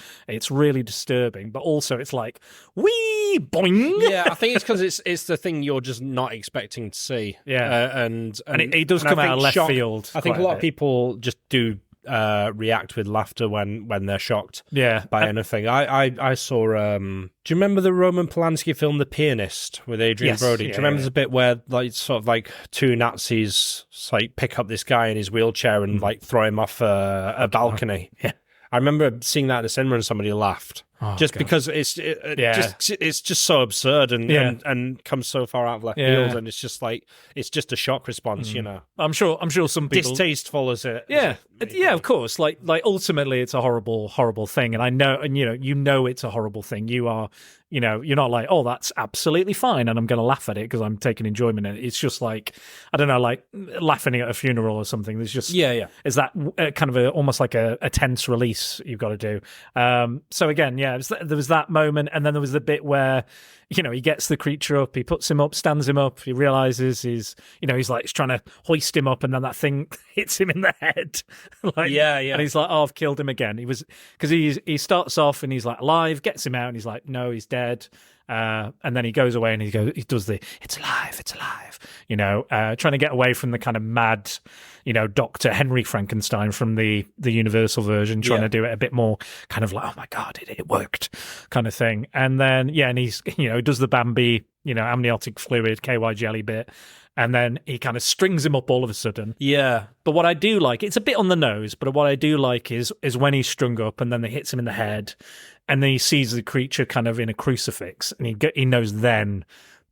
really disturbing, but also it's like wee boing.
Yeah, I think it's because it's the thing you're just not expecting to see.
Yeah, and it does come out of left field.
I think a lot of people just do react with laughter when they're shocked by anything. I saw do you remember the Roman Polanski film The Pianist with Adrian Brody? Do you remember the bit where like sort of like two Nazis like pick up this guy in his wheelchair and like throw him off a balcony? Yeah. I remember seeing that in the cinema and somebody laughed. just because it's just so absurd and comes so far out of left field, and it's just a shock response,
I'm sure some people
distasteful as it.
Yeah, of course. Like ultimately, it's a horrible thing, and I know, and it's a horrible thing. You are. You're not like, oh, that's absolutely fine, and I'm going to laugh at it because I'm taking enjoyment in it. It's just like, I don't know, like laughing at a funeral or something. There's just, is that kind of almost like a tense release you've got to do. So again, there was that moment, and then there was the bit where, he gets the creature up, he puts him up, stands him up, he realizes he's trying to hoist him up, and then that thing hits him in the head. And he's like, oh, I've killed him again. Because he starts off and he's like alive, gets him out, and he's like, no, he's dead. And then he goes away and he does the it's alive, trying to get away from the kind of mad, Dr. Henry Frankenstein from the Universal version, trying to do it a bit more kind of like, oh my God, it worked kind of thing. And then, and he's, does the Bambi, amniotic fluid, KY jelly bit. And then he kind of strings him up all of a sudden. Yeah. But what I do like, it's a bit on the nose, but what I do like is when he's strung up and then it hits him in the head, and then he sees the creature kind of in a crucifix, and he knows then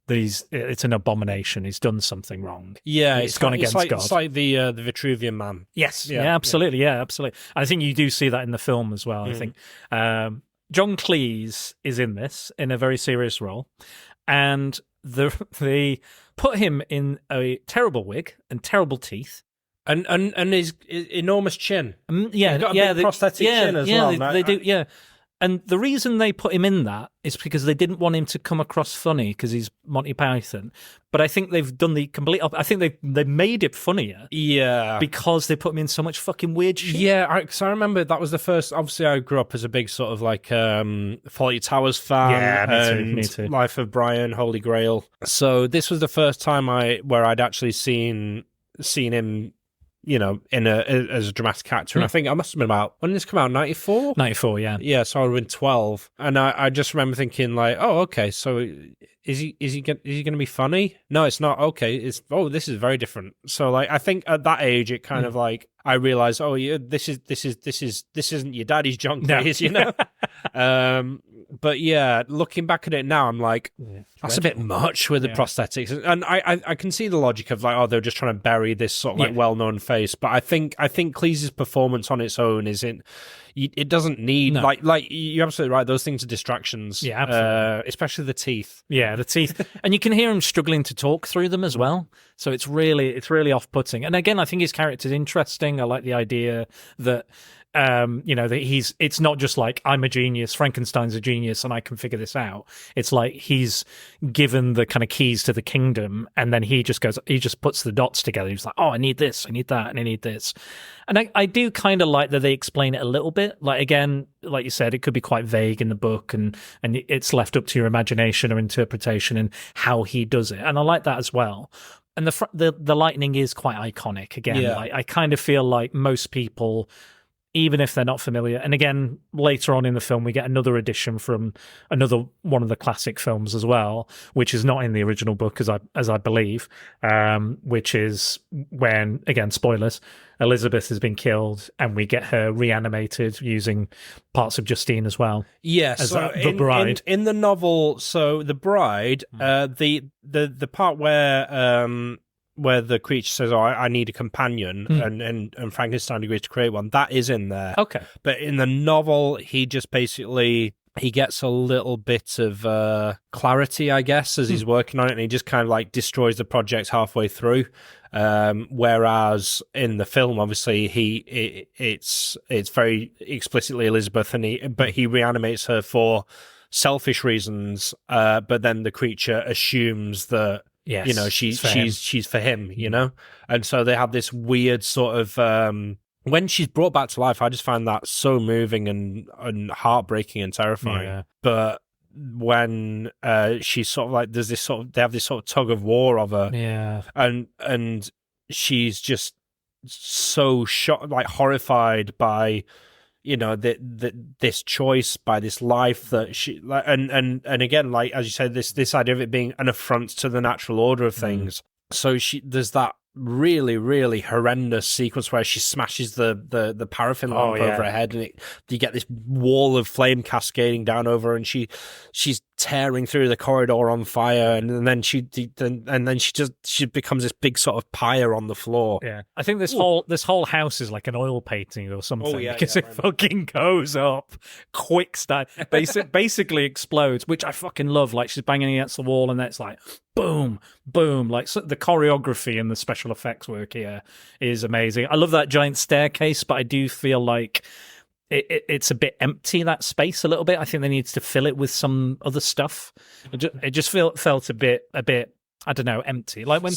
that it's an abomination. He's done something wrong. Yeah, it's gone against God.
It's like the Vitruvian Man.
Yes. Yeah, absolutely. Yeah, absolutely. I think you do see that in the film as well. I think John Cleese is in this in a very serious role, and they put him in a terrible wig and terrible teeth.
And his enormous chin.
He's
got a big prosthetic chin as well.
They do, yeah. And the reason they put him in that is because they didn't want him to come across funny because he's Monty Python. But I think they've done the complete opposite. I think they made it funnier. Yeah. Because they put him in so much fucking weird shit.
Yeah, because I remember that was the first. Obviously, I grew up as a big sort of like Fawlty Towers fan.
Yeah, me too.
Life of Brian, Holy Grail. So this was the first time where I'd actually seen him, as a dramatic actor. And I think I must have been about, when did this come out, 94?
94, yeah.
Yeah, so I would have been 12. And I just remember thinking like, oh, okay, so is he going to be funny? No, it's not. Okay, this is very different. So like, I think at that age, it kind of like, I realized, oh yeah, this isn't your daddy's John Cleese, But yeah, looking back at it now, I'm like, that's a bit much with the prosthetics, and I can see the logic of like, oh, they're just trying to bury this sort of like well-known face. But I think Cleese's performance on its own it doesn't need like you're absolutely right. Those things are distractions.
Yeah, absolutely.
Especially the teeth.
Yeah, the teeth, and you can hear him struggling to talk through them as well. So it's really off-putting. And again, I think his character's interesting. I like the idea that. That it's not just like I'm a genius, Frankenstein's a genius, and I can figure this out. It's like he's given the kind of keys to the kingdom, and then he just puts the dots together. He's like, oh, I need this, I need that, and I need this. And I do kind of like that they explain it a little bit. Like, again, like you said, it could be quite vague in the book, and it's left up to your imagination or interpretation and how he does it. And I like that as well. And the lightning is quite iconic. Again, I kind of feel like most people, even if they're not familiar. And again, later on in the film, we get another edition from another one of the classic films as well, which is not in the original book, as I believe, which is when, again, spoilers, Elizabeth has been killed, and we get her reanimated using parts of Justine as well.
Yes,
as the bride.
In the novel, so the bride, the part where the creature says, oh, I need a companion, and Frankenstein agrees to create one, that is in there.
Okay.
But in the novel, he just basically, he gets a little bit of clarity, I guess, as he's working on it, and he just kind of like destroys the project halfway through. Whereas in the film, obviously, it's very explicitly Elizabeth, but he reanimates her for selfish reasons, but then the creature assumes that,
yes,
she's for him, and so they have this weird sort of when she's brought back to life. I just find that so moving and heartbreaking and terrifying. Yeah. But when she's sort of like, they have this sort of tug of war of her, and she's just so shocked, like horrified by this choice, by this life that she, like, and again, like as you said, this idea of it being an affront to the natural order of things. So there's that really, really horrendous sequence where she smashes the paraffin lamp over her head, and you get this wall of flame cascading down over her, and she's tearing through the corridor on fire, and then she becomes this big sort of pyre on the floor.
Yeah, I think this whole house is like an oil painting or something, because it fucking goes up quick style. Basically explodes, which I fucking love. Like, she's banging against the wall, and then it's like boom, boom. Like, so the choreography and the special effects work here is amazing. I love that giant staircase, but I do feel like it's a bit empty, that space, a little bit. I think they need to fill it with some other stuff. It just felt a bit, I don't know, empty. Like when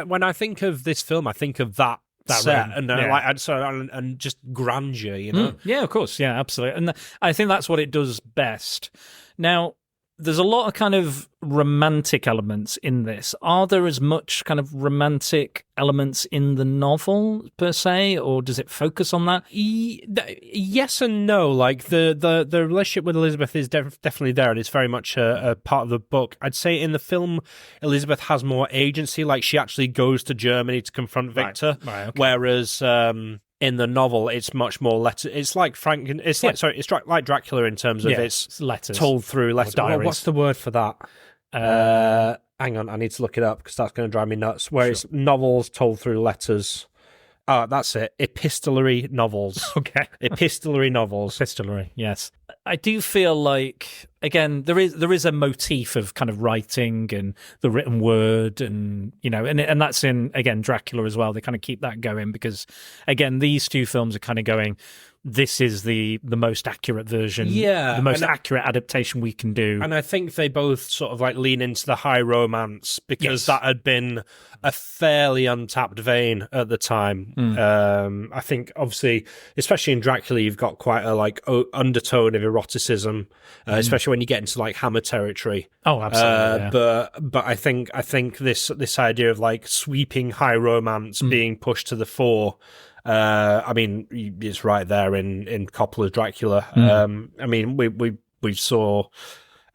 when I think of this film, I think of that set
room.
and just grandeur, you know.
Yeah, of course, yeah, absolutely. And I think that's what it does best. Now, there's a lot of kind of romantic elements in this. Are there as much kind of romantic elements in the novel per se, or does it focus on that?
Yes and no. Like the relationship with Elizabeth is definitely there, and it's very much a part of the book. I'd say in the film, Elizabeth has more agency. Like, she actually goes to Germany to confront Victor, whereas in the novel, it's much more letter. It's like it's like Dracula in terms of it's
letters
told through letters.
Well,
what's the word for that? Hang on, I need to look it up because that's going to drive me nuts. Where it's novels told through letters. Oh, that's it. Epistolary novels.
Okay.
Epistolary novels.
Epistolary, yes. I do feel like, again, there is a motif of kind of writing and the written word, and, you know, and that's in, again, Dracula as well. They kind of keep that going because, again, these two films are kind of going, this is the most accurate version, the most accurate adaptation we can do.
And I think they both sort of like lean into the high romance because that had been a fairly untapped vein at the time. I think, obviously, especially in Dracula, you've got quite a like undertone of eroticism, especially when you get into like Hammer territory.
Oh, absolutely.
But I think this idea of like sweeping high romance being pushed to the fore. I mean, it's right there in Coppola's Dracula. I mean, we saw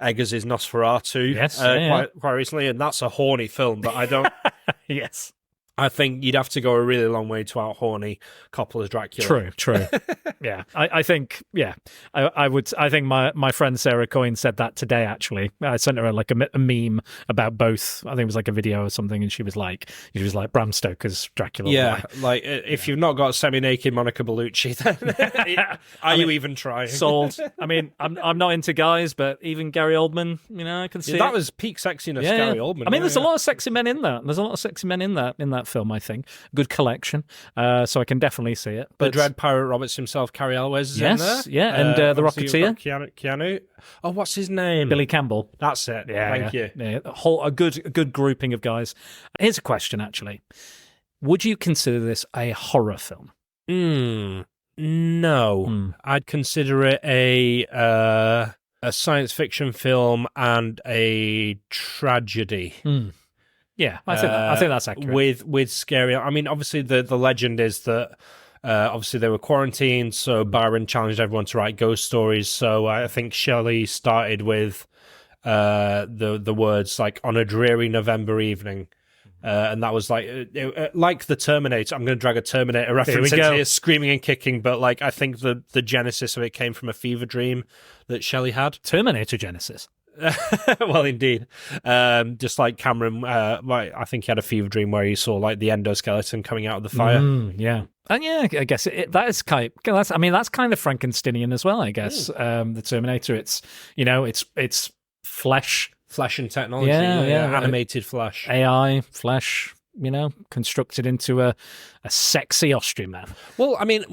Eggers' Nosferatu quite recently, and that's a horny film, but I don't...
Yes.
I think you'd have to go a really long way to out-horny Coppola's Dracula.
True. Yeah. I think, I would. I think my friend Sarah Coyne said that today, actually. I sent her like a meme about both. I think it was like a video or something, and she was like Bram Stoker's Dracula.
Yeah, like if you've not got semi-naked Monica Bellucci, then are you even trying?
Sold. I mean, I'm not into guys, but even Gary Oldman, you know, I can see
that was peak sexiness, Gary Oldman.
I mean, there's a lot of sexy men in that. There's a lot of sexy men in that film, I think. Good collection. So I can definitely see it.
But the Dread Pirate Roberts himself, Cary Elwes, is in there.
Yeah, and the Rocketeer.
Keanu. Oh, what's his name?
Billy Campbell.
That's it. Yeah, Thank you.
Yeah, a good grouping of guys. Here's a question, actually. Would you consider this a horror film?
No. I'd consider it a science fiction film and a tragedy.
Yeah, I think that's accurate.
With scary... I mean, obviously, the legend is that obviously they were quarantined, so Byron challenged everyone to write ghost stories. So I think Shelley started with the words, like, on a dreary November evening. And that was like the Terminator. I'm going to drag a Terminator reference into here, screaming and kicking, but like I think the genesis of it came from a fever dream that Shelley had.
Terminator genesis.
Well, indeed. Just like Cameron, I think he had a fever dream where he saw like the endoskeleton coming out of the fire.
Yeah. And yeah, I guess that is kind. That's kind of Frankensteinian as well. I guess the Terminator. It's it's flesh
and technology. Yeah. Animated flesh,
AI, flesh. Constructed into a sexy Austrian man.
Well, I mean,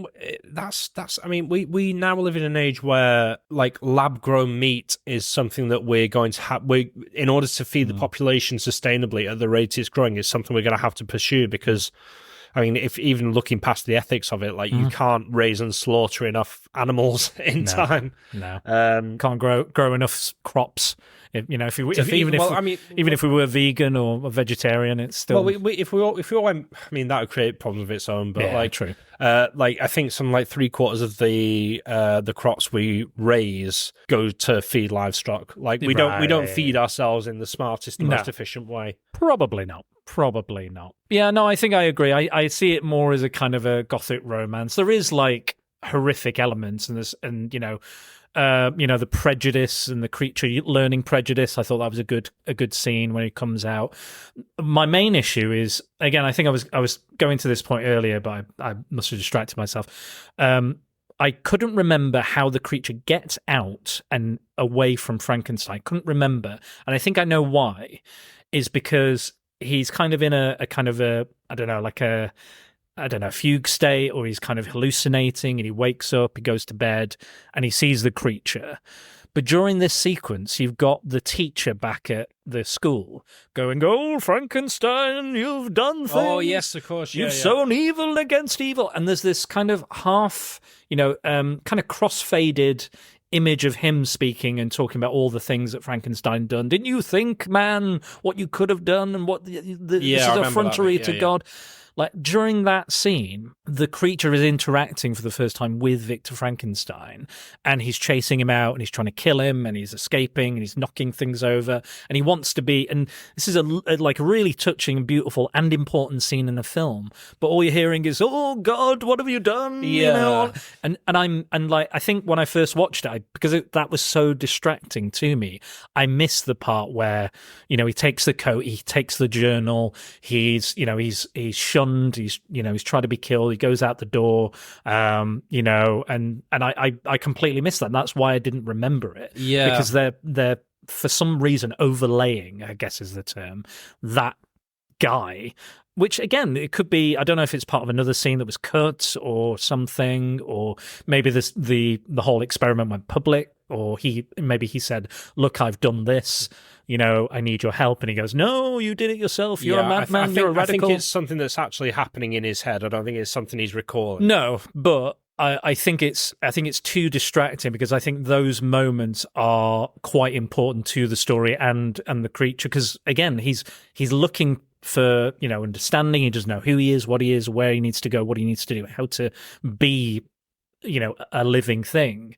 that's. I mean, we now live in an age where like lab grown meat is something that we're going to have. In order to feed the population sustainably at the rate it's growing, is something we're going to have to pursue because. I mean, if even looking past the ethics of it, like you can't raise and slaughter enough animals in time.
No, can't grow enough crops. Even if we were vegan or vegetarian, it's still.
Well, if we all went, I mean, that would create problems of its own. But
true.
Like I think some like 3/4 of the crops we raise go to feed livestock. Like we don't feed ourselves in the smartest and most efficient way.
Probably not. Probably not. Yeah, no, I think I agree. I see it more as a kind of a gothic romance. There is like horrific elements and the prejudice and the creature learning prejudice. I thought that was a good scene when it comes out. My main issue is, again, I think I was going to this point earlier, but I must have distracted myself. I couldn't remember how the creature gets out and away from Frankenstein. I couldn't remember, and I think I know why. Is because he's kind of in a kind of a, I don't know, like a, I don't know, fugue state, or he's kind of hallucinating, and he wakes up, he goes to bed, and he sees the creature. But during this sequence, you've got the teacher back at the school going, "Oh, Frankenstein, you've done things.
Oh, yes, of course.
You've sown evil against evil." And there's this kind of half, kind of cross-faded image of him speaking and talking about all the things that Frankenstein done. Didn't you think, man, what you could have done and what this is effrontery to God? Like, during that scene, the creature is interacting for the first time with Victor Frankenstein, and he's chasing him out, and he's trying to kill him, and he's escaping, and he's knocking things over, and he wants to be. And this is a really touching and beautiful and important scene in the film. But all you're hearing is, "Oh God, what have you done?"
Yeah.
And I think when I first watched it, because that was so distracting to me, I missed the part where he takes the coat, he takes the journal, he's shunned. He's trying to be killed. He goes out the door, and I completely missed that. And that's why I didn't remember it.
Yeah,
because they're for some reason overlaying, I guess is the term, that guy. Which again, it could be, I don't know if it's part of another scene that was cut or something, or maybe the whole experiment went public, or maybe he said, "Look, I've done this. I need your help." And he goes, "No, you did it yourself. You're a madman. You're a radical."
I think it's something that's actually happening in his head. I don't think it's something he's recalling.
No, but I think it's too distracting, because I think those moments are quite important to the story and the creature. Because again, he's looking for understanding. He doesn't know who he is, what he is, where he needs to go, what he needs to do, how to be a living thing.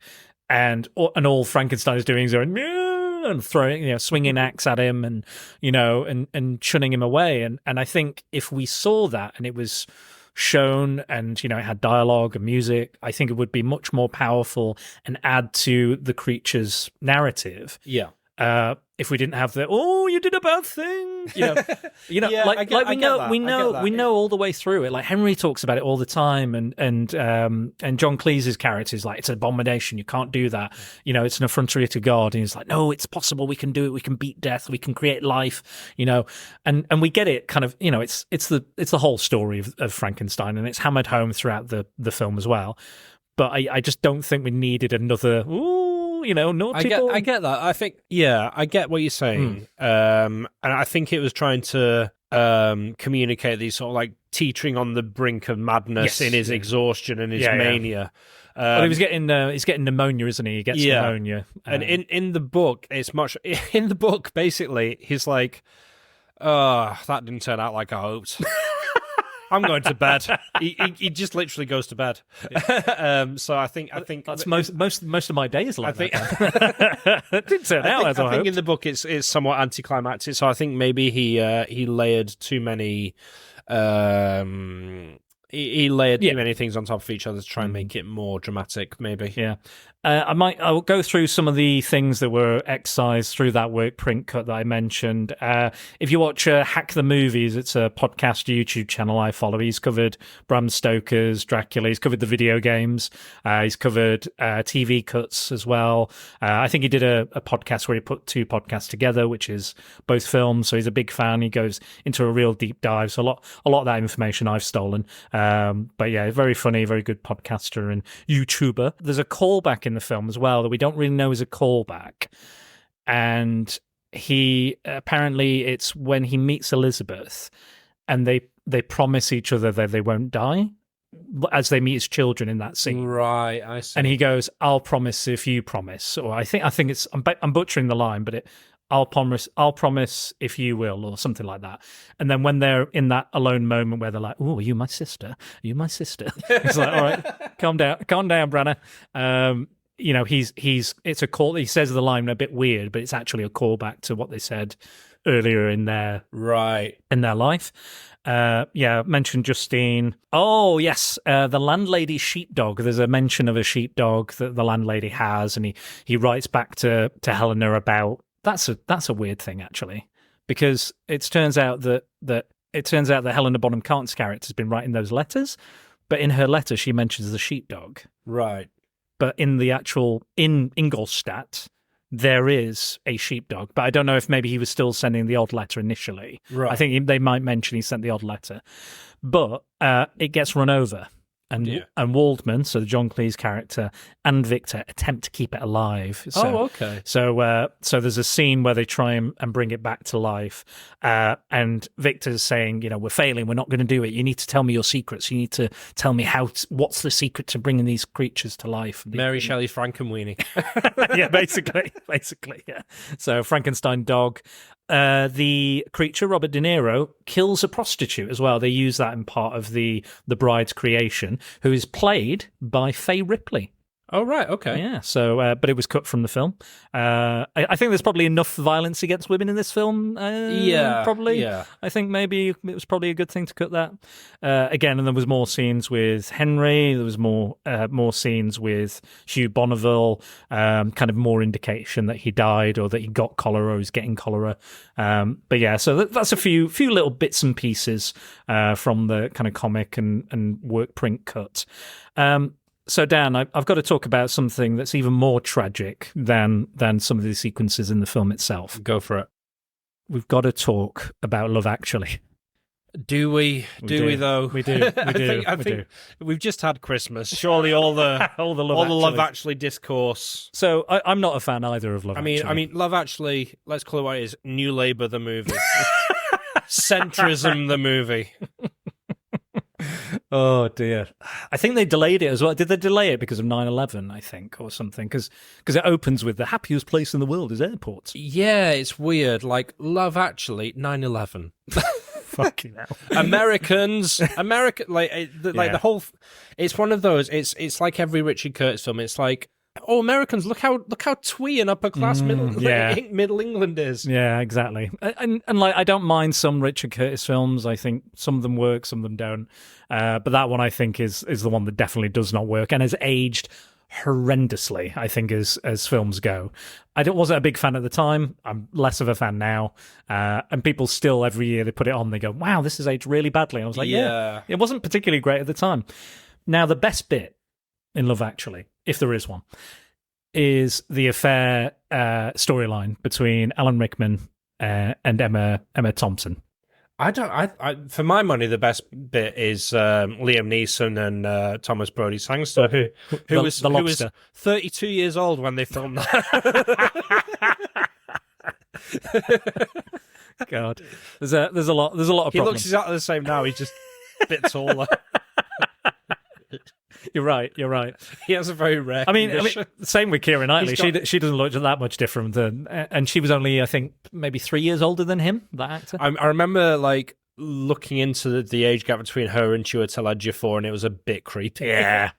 And all Frankenstein is doing is going, and throwing, swinging axe at him, and and shunning him away. And I think if we saw that and it was shown, and it had dialogue and music, I think it would be much more powerful and add to the creature's narrative.
Yeah.
If we didn't have the you did a bad thing,
Yeah,
we know all the way through it. Like Henry talks about it all the time, and John Cleese's character is like, "It's an abomination. You can't do that. It's an effrontery to God." And he's like, "No, it's possible. We can do it. We can beat death. We can create life." And we get it. Kind of, it's the whole story of Frankenstein, and it's hammered home throughout the film as well. But I just don't think we needed another. Naughty boy.
I get that. I think, I get what you're saying. And I think it was trying to communicate these sort of like teetering on the brink of madness in his exhaustion and his mania.
Well, he's getting pneumonia, isn't he? He gets pneumonia.
And in the book, it's much. In the book, basically, he's like, "Oh, that didn't turn out like I hoped." I'm going to bed. He just literally goes to bed. So I think
that's most of my days like that. It didn't turn out as I hoped.
I think in the book it's somewhat anticlimactic. So I think maybe he layered too many. He layered too many things on top of each other to try and make it more dramatic. Maybe.
Yeah. I'll go through some of the things that were excised through that work print cut that I mentioned. If you watch Hack the Movies, it's a podcast YouTube channel I follow. He's covered Bram Stoker's Dracula. He's covered the video games. He's covered TV cuts as well. I think he did a podcast where he put two podcasts together, which is both films. So he's a big fan. He goes into a real deep dive. So a lot of that information I've stolen. But yeah, very funny, very good podcaster and YouTuber. There's a callback in the film as well that we don't really know is a callback, and apparently it's when he meets Elizabeth, and they promise each other that they won't die as they meet as children in that scene.
Right, I see.
And he goes, "I'll promise if you promise," or I think it's I'm butchering the line, but I'll promise if you will, or something like that. And then when they're in that alone moment where they're like, "Oh, are you my sister? Are you my sister?" It's like, "All right, calm down, Branagh." It's a call. He says the line a bit weird, but it's actually a callback to what they said earlier in their life. Mentioned Justine. Oh, yes, the landlady's sheepdog. There's a mention of a sheepdog that the landlady has, and he writes back to Helena about... That's a weird thing, actually, because it turns out that Helena Bonham Carter's character has been writing those letters, but in her letter she mentions the sheepdog.
Right.
But in Ingolstadt, there is a sheepdog, but I don't know if maybe he was still sending the odd letter initially.
Right.
I think they might mention he sent the odd letter, but it gets run over, and Waldman, so the John Cleese character, and Victor attempt to keep it alive. So,
okay.
So there's a scene where they try and bring it back to life, and Victor's saying, we're failing, we're not going to do it. You need to tell me your secrets. You need to tell me what's the secret to bringing these creatures to life.
Mary Shelley Frankenweenie.
Yeah, basically, yeah. So Frankenstein dog. The creature, Robert De Niro, kills a prostitute as well. They use that in part of the bride's creation, who is played by Fay Ripley.
Oh, right, okay.
Yeah, so, but it was cut from the film. I think there's probably enough violence against women in this film. Probably. Yeah. I think maybe it was probably a good thing to cut that. Again, and there was more scenes with Henry. There was more scenes with Hugh Bonneville, kind of more indication that he died or that he got cholera or he's getting cholera. But yeah, so that's a few little bits and pieces from the kind of comic and work print cut. So, Dan, I've got to talk about something that's even more tragic than some of the sequences in the film itself.
Go for it.
We've got to talk about Love Actually.
Do we? Do we though?
We do.
I think we've just had Christmas. Surely all the Love Actually discourse.
So I'm not a fan either of Love Actually.
I mean, Love Actually. Let's call it what it is: New Labour the movie, centrism the movie.
Oh dear. I think they delayed it as well. Did they delay it because of 9/11, I think, or something? Because it opens with the happiest place in the world is airports.
Yeah, it's weird. Like, Love Actually, 9/11.
Fucking hell.
The whole... It's one of those, it's like every Richard Curtis film. It's like, oh, Americans, look how twee and upper class middle England is.
Yeah, exactly. And like, I don't mind some Richard Curtis films. I think some of them work, some of them don't. But that one I think is the one that definitely does not work and has aged horrendously, I think, as films go. I wasn't a big fan at the time. I'm less of a fan now. And people still, every year they put it on, they go, wow, this has aged really badly. And I was like, yeah, it wasn't particularly great at the time. Now, the best bit in Love Actually, if there is one, is the affair storyline between Alan Rickman and Emma Thompson.
For my money, the best bit is Liam Neeson and Thomas Brodie Sangster, who was 32 years old when they filmed that.
God, there's a lot of problems.
He looks exactly the same now. He's just a bit taller.
You're right.
He has a very rare
condition. Same with Keira Knightley. She doesn't look that much different than, and she was only, I think, maybe 3 years older than him, that actor.
I remember like looking into the age gap between her and Chiwetel Ejiofor, and it was a bit creepy.
Yeah.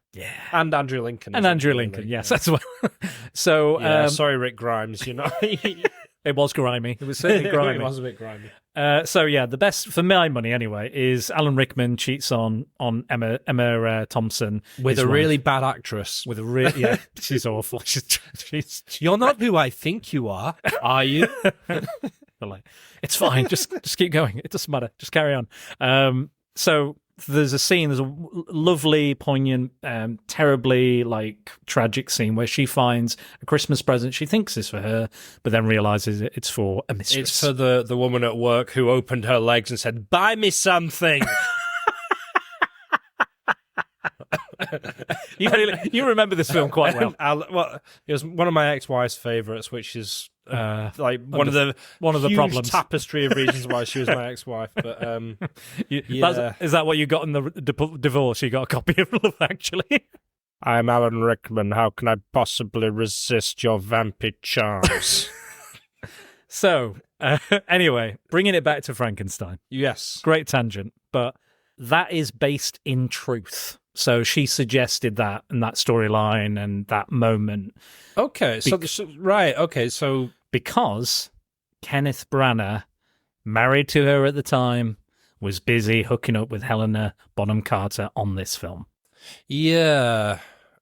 And Andrew Lincoln.
Yes, as well. So,
sorry, Rick Grimes.
It was grimy. It was certainly grimy.
It was a bit grimy.
The best, for my money anyway, is Alan Rickman cheats on Emma Thompson.
With a really bad actress.
She's awful.
You're not who I think you are you?
It's fine. Just keep going. It doesn't matter. Just carry on. So there's a lovely, poignant, terribly tragic scene where she finds a Christmas present she thinks is for her, but then realizes it's for a mistress.
It's for the woman at work who opened her legs and said, "Buy me something."
You remember this film quite well.
It was one of my ex-wife's favourites, which is one of the
problems,
tapestry of reasons why she was my ex-wife. But
is that what you got in the divorce? You got a copy of Love Actually?
I'm Alan Rickman. How can I possibly resist your vampy charms?
So, anyway, bringing it back to Frankenstein.
Yes,
great tangent, but that is based in truth. So she suggested that and that storyline and that moment.
Okay, so because Kenneth Branagh
married to her at the time, was busy hooking up with Helena Bonham Carter on this film.
Yeah.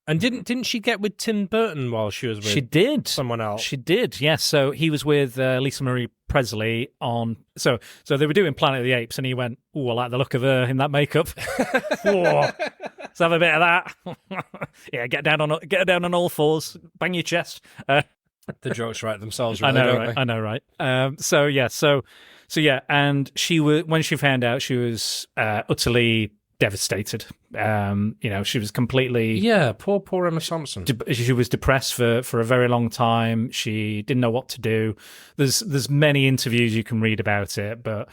And didn't she get with Tim Burton while she was with someone else?
She did, yes. So he was with Lisa Marie Presley on... So they were doing Planet of the Apes, and he went, "Ooh, I like the look of her in that makeup. Let's have a bit of that." Yeah, get down on all fours, bang your chest.
The jokes write themselves, really,
I know, right? So yeah, and when she found out, she was utterly devastated. She was completely...
Yeah, poor Emma Thompson.
She was depressed for a very long time. She didn't know what to do. There's many interviews you can read about it, but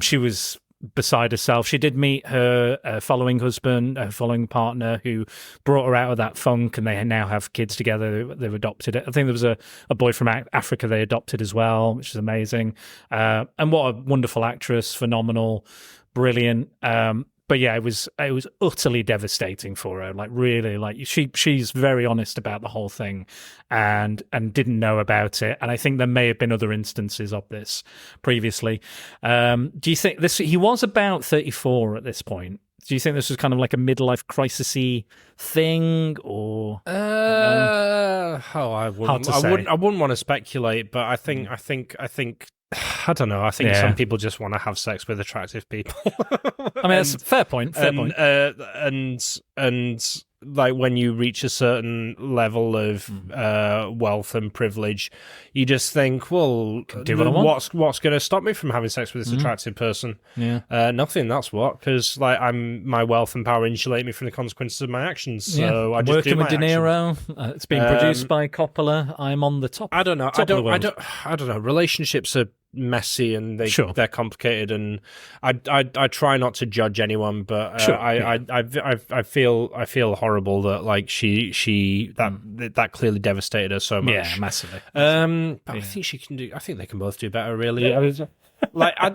she was beside herself. She did meet her following husband, her following partner, who brought her out of that funk, and they now have kids together. They've adopted it. I think there was a boy from Africa they adopted as well, which is amazing. And what a wonderful actress, phenomenal, brilliant. But yeah, it was utterly devastating for her. Like, really, like she's very honest about the whole thing, and didn't know about it. And I think there may have been other instances of this previously. Do you think this? He was about 34 at this point. Do you think this was kind of like a midlife crisis-y thing, or?
I wouldn't want to speculate, but I think. I don't know. I think some people just want to have sex with attractive people.
I mean, that's a fair point.
And like, when you reach a certain level of wealth and privilege, you just think, well,
do what I want.
What's going to stop me from having sex with this attractive person?
Yeah,
nothing. That's what, because like my wealth and power insulate me from the consequences of my actions. So I just
working
do
with De Niro. It's being produced by Coppola. I'm on the top.
I don't know. I don't know. Relationships are messy, and they're complicated, and I try not to judge anyone, but I feel horrible that like that clearly devastated her so much.
Yeah, massively.
But I think she can do. I think they can both do better. Really. Like I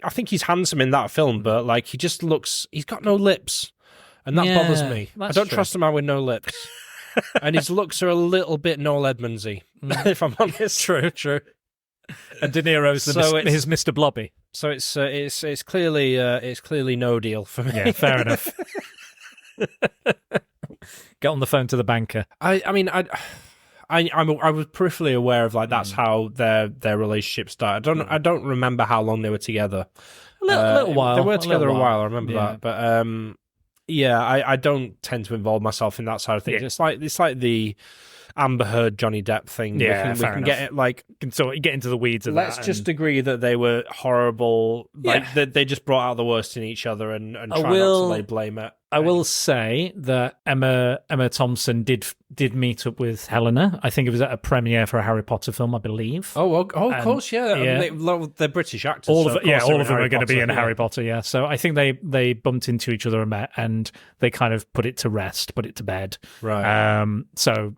think he's handsome in that film, but like he just looks. He's got no lips, and that bothers me. I don't trust a man with no lips. And his looks are a little bit Noel Edmondsy, if I'm honest.
True. And De Niro's his Mr. Blobby.
So it's clearly no deal for me.
Yeah, fair enough. Get on the phone to the banker.
I was peripherally aware of like that's how their relationship started. I don't remember how long they were together.
A little while.
They were together a while. I remember that, but yeah, I don't tend to involve myself in that side of things. Yeah. It's like the Amber Heard Johnny Depp thing.
Yeah,
we can get it like
so get into the weeds of
let's
that.
Let's just agree that they were horrible. Like they just brought out the worst in each other and try not to lay blame it.
I will say that Emma Thompson did meet up with Helena. I think it was at a premiere for a Harry Potter film, I believe.
Of course, yeah. I mean, they're British actors.
All of them are going to be in Harry Potter. Yeah, so I think they bumped into each other and met, and they kind of put it to rest, put it to bed.
Right.
So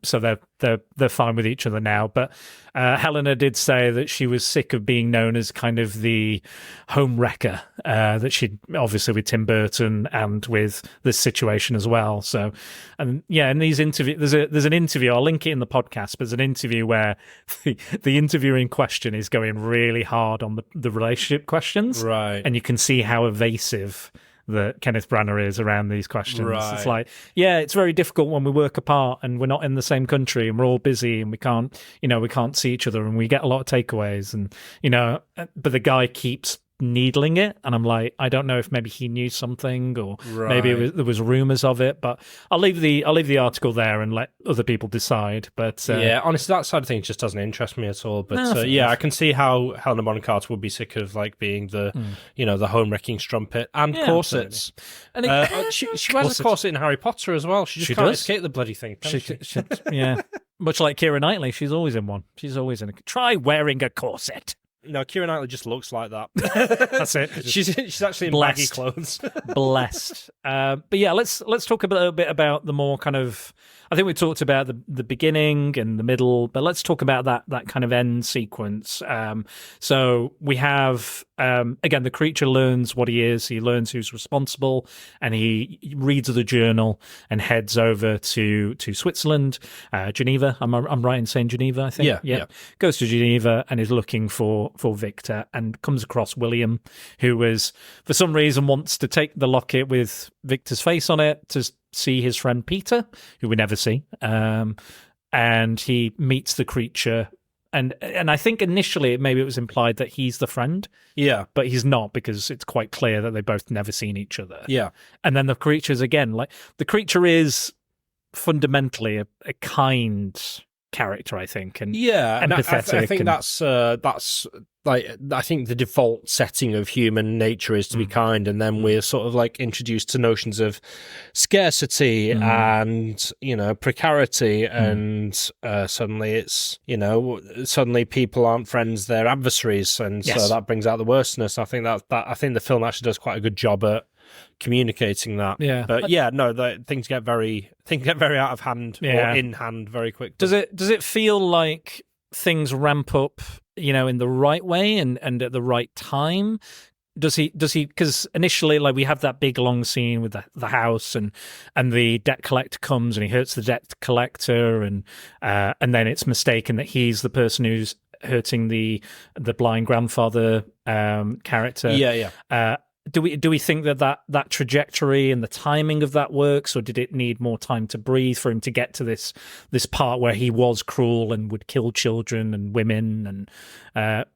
they're fine with each other now. But Helena did say that she was sick of being known as kind of the home wrecker. That she'd obviously with Tim Burton and with this situation as well. So, and yeah, in these interviews, there's an interview. I'll link it in the podcast. But there's an interview where the interviewer in question is going really hard on the relationship questions,
right?
And you can see how evasive that Kenneth Branagh is around these questions.
Right.
It's like, yeah, it's very difficult when we work apart and we're not in the same country and we're all busy and we can't see each other and we get a lot of takeaways and but the guy keeps needling it, and I'm like, I don't know if maybe he knew something or maybe there was rumors of it, but I'll leave the article there and let other people decide. But
yeah, honestly, that side of things just doesn't interest me at all. But yeah, I can see how Helena Bonham Carter would be sick of like being the the home wrecking strumpet and corsets.
And
she wears a corset in Harry Potter as well. She can't escape the bloody thing.
Yeah, much like Keira Knightley, she's always in one. She's always in try wearing a corset.
No, Keira Knightley just looks like that.
That's it.
She's actually in baggy clothes.
Blessed. But yeah, let's talk a little bit about the more kind of. I think we talked about the beginning and the middle, but let's talk about that kind of end sequence. So we have again, the creature learns what he is. He learns who's responsible, and he reads the journal and heads over to Switzerland, Geneva. I'm right in saying Geneva, I think.
Yeah.
Goes to Geneva and is looking for Victor, and comes across William, who was for some reason wants to take the locket with Victor's face on it to see his friend Peter, who we never see, and he meets the creature. And I think initially maybe it was implied that he's the friend.
Yeah.
But he's not, because it's quite clear that they both never seen each other.
Yeah.
And then the creature's again, like, the creature is fundamentally a kind character, I think, and empathetic.
I think that's like, I think the default setting of human nature is to be kind, and then we're sort of like introduced to notions of scarcity and, you know, precarity, and suddenly it's, you know, suddenly people aren't friends, they're adversaries, and so that brings out the worstness. I think that I think the film actually does quite a good job at communicating that.
Yeah.
But yeah, no, things get very out of hand, or in hand very quickly.
Does it feel like things ramp up, you know, in the right way and at the right time? Does he because initially, like, we have that big long scene with the house, and the debt collector comes and he hurts the debt collector, and then it's mistaken that he's the person who's hurting the blind grandfather character. Do we think that trajectory and the timing of that works, or did it need more time to breathe for him to get to this part where he was cruel and would kill children and women, and it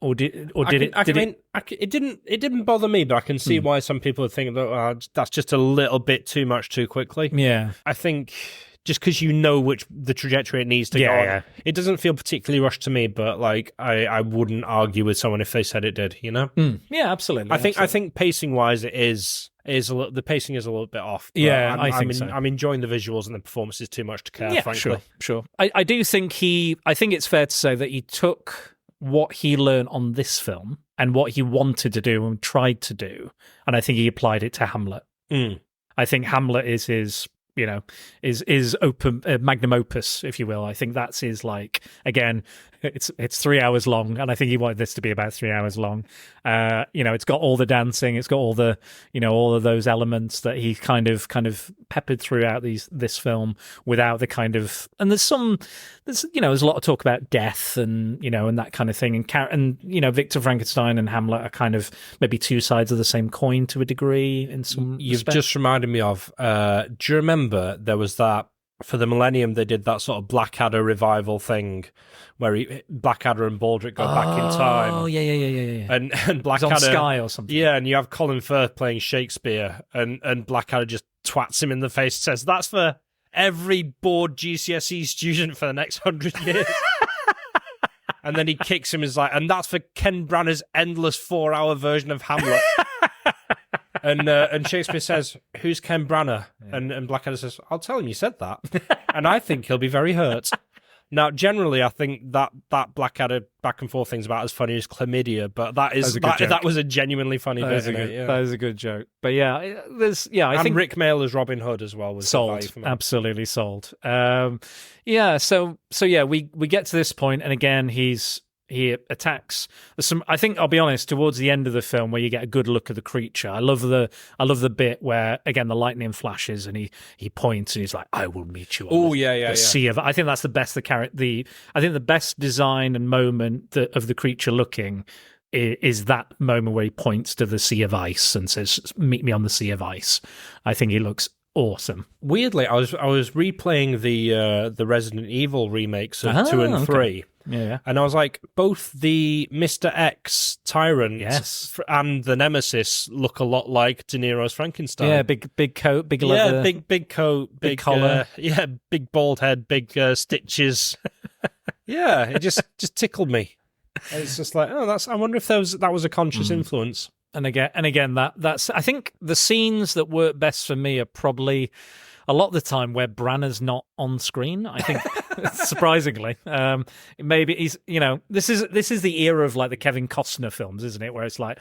didn't bother me, but I can see why some people would think that that's just a little bit too much too quickly.
Yeah,
I think just because you know the trajectory it needs to go on. It doesn't feel particularly rushed to me, but like I wouldn't argue with someone if they said it did, you know?
Yeah, absolutely.
I think pacing wise it is the pacing is a little bit off.
I think so.
I'm enjoying the visuals, and the performance is too much to care, frankly.
Sure. I do think I think it's fair to say that he took what he learned on this film and what he wanted to do and tried to do, and I think he applied it to Hamlet. I think Hamlet is his, you know, is open magnum opus, if you will. I think that's his, like, again, it's 3 hours long, and I think he wanted this to be about 3 hours long. You know, it's got all the dancing, it's got all the, you know, all of those elements that he kind of peppered throughout this film without the kind of, and there's you know, there's a lot of talk about death and, you know, and that kind of thing, and you know, Victor Frankenstein and Hamlet are kind of maybe two sides of the same coin to a degree in some
You've
respect.
just reminded me of, do you remember there was that, for the Millennium, they did that sort of Blackadder revival thing where Blackadder and Baldric go back in time.
Oh, yeah.
And Blackadder...
It's on Sky or something.
Yeah, and you have Colin Firth playing Shakespeare, and Blackadder just twats him in the face, says, "That's for every bored GCSE student for the next 100 years." And then he kicks him, and that's for Ken Branagh's endless 4-hour version of Hamlet. And Shakespeare says, "Who's Ken Branagh?" Yeah. And Blackadder says, "I'll tell him you said that." And I think he'll be very hurt. Now, generally, I think that Blackadder back and forth thing's about as funny as Chlamydia, but that was a genuinely funny bit.
That is a good joke. But yeah, I think
Rick Mayall as Robin Hood as well was
sold. Absolutely sold. So we get to this point, and again, he attacks. I think, I'll be honest, towards the end of the film where you get a good look at the creature. I love the bit where, again, the lightning flashes and he points and he's like, "I will meet you." The sea of. I think that's the best. I think the best design and moment of the creature looking is that moment where he points to the sea of ice and says, "Meet me on the sea of ice." I think he looks awesome.
Weirdly, I was replaying the Resident Evil remakes of 2 and 3.
Yeah.
And I was like, both the Mr. X tyrant and the Nemesis look a lot like De Niro's Frankenstein.
Yeah, big coat, big leather.
Yeah, big coat, big collar. Big bald head, big stitches. Yeah, it just tickled me. It's just like, I wonder if that was a conscious influence.
And again, that's, I think the scenes that work best for me are probably a lot of the time where Branagh's not on screen. I think surprisingly, maybe he's this is the era of like the Kevin Costner films, isn't it? Where it's like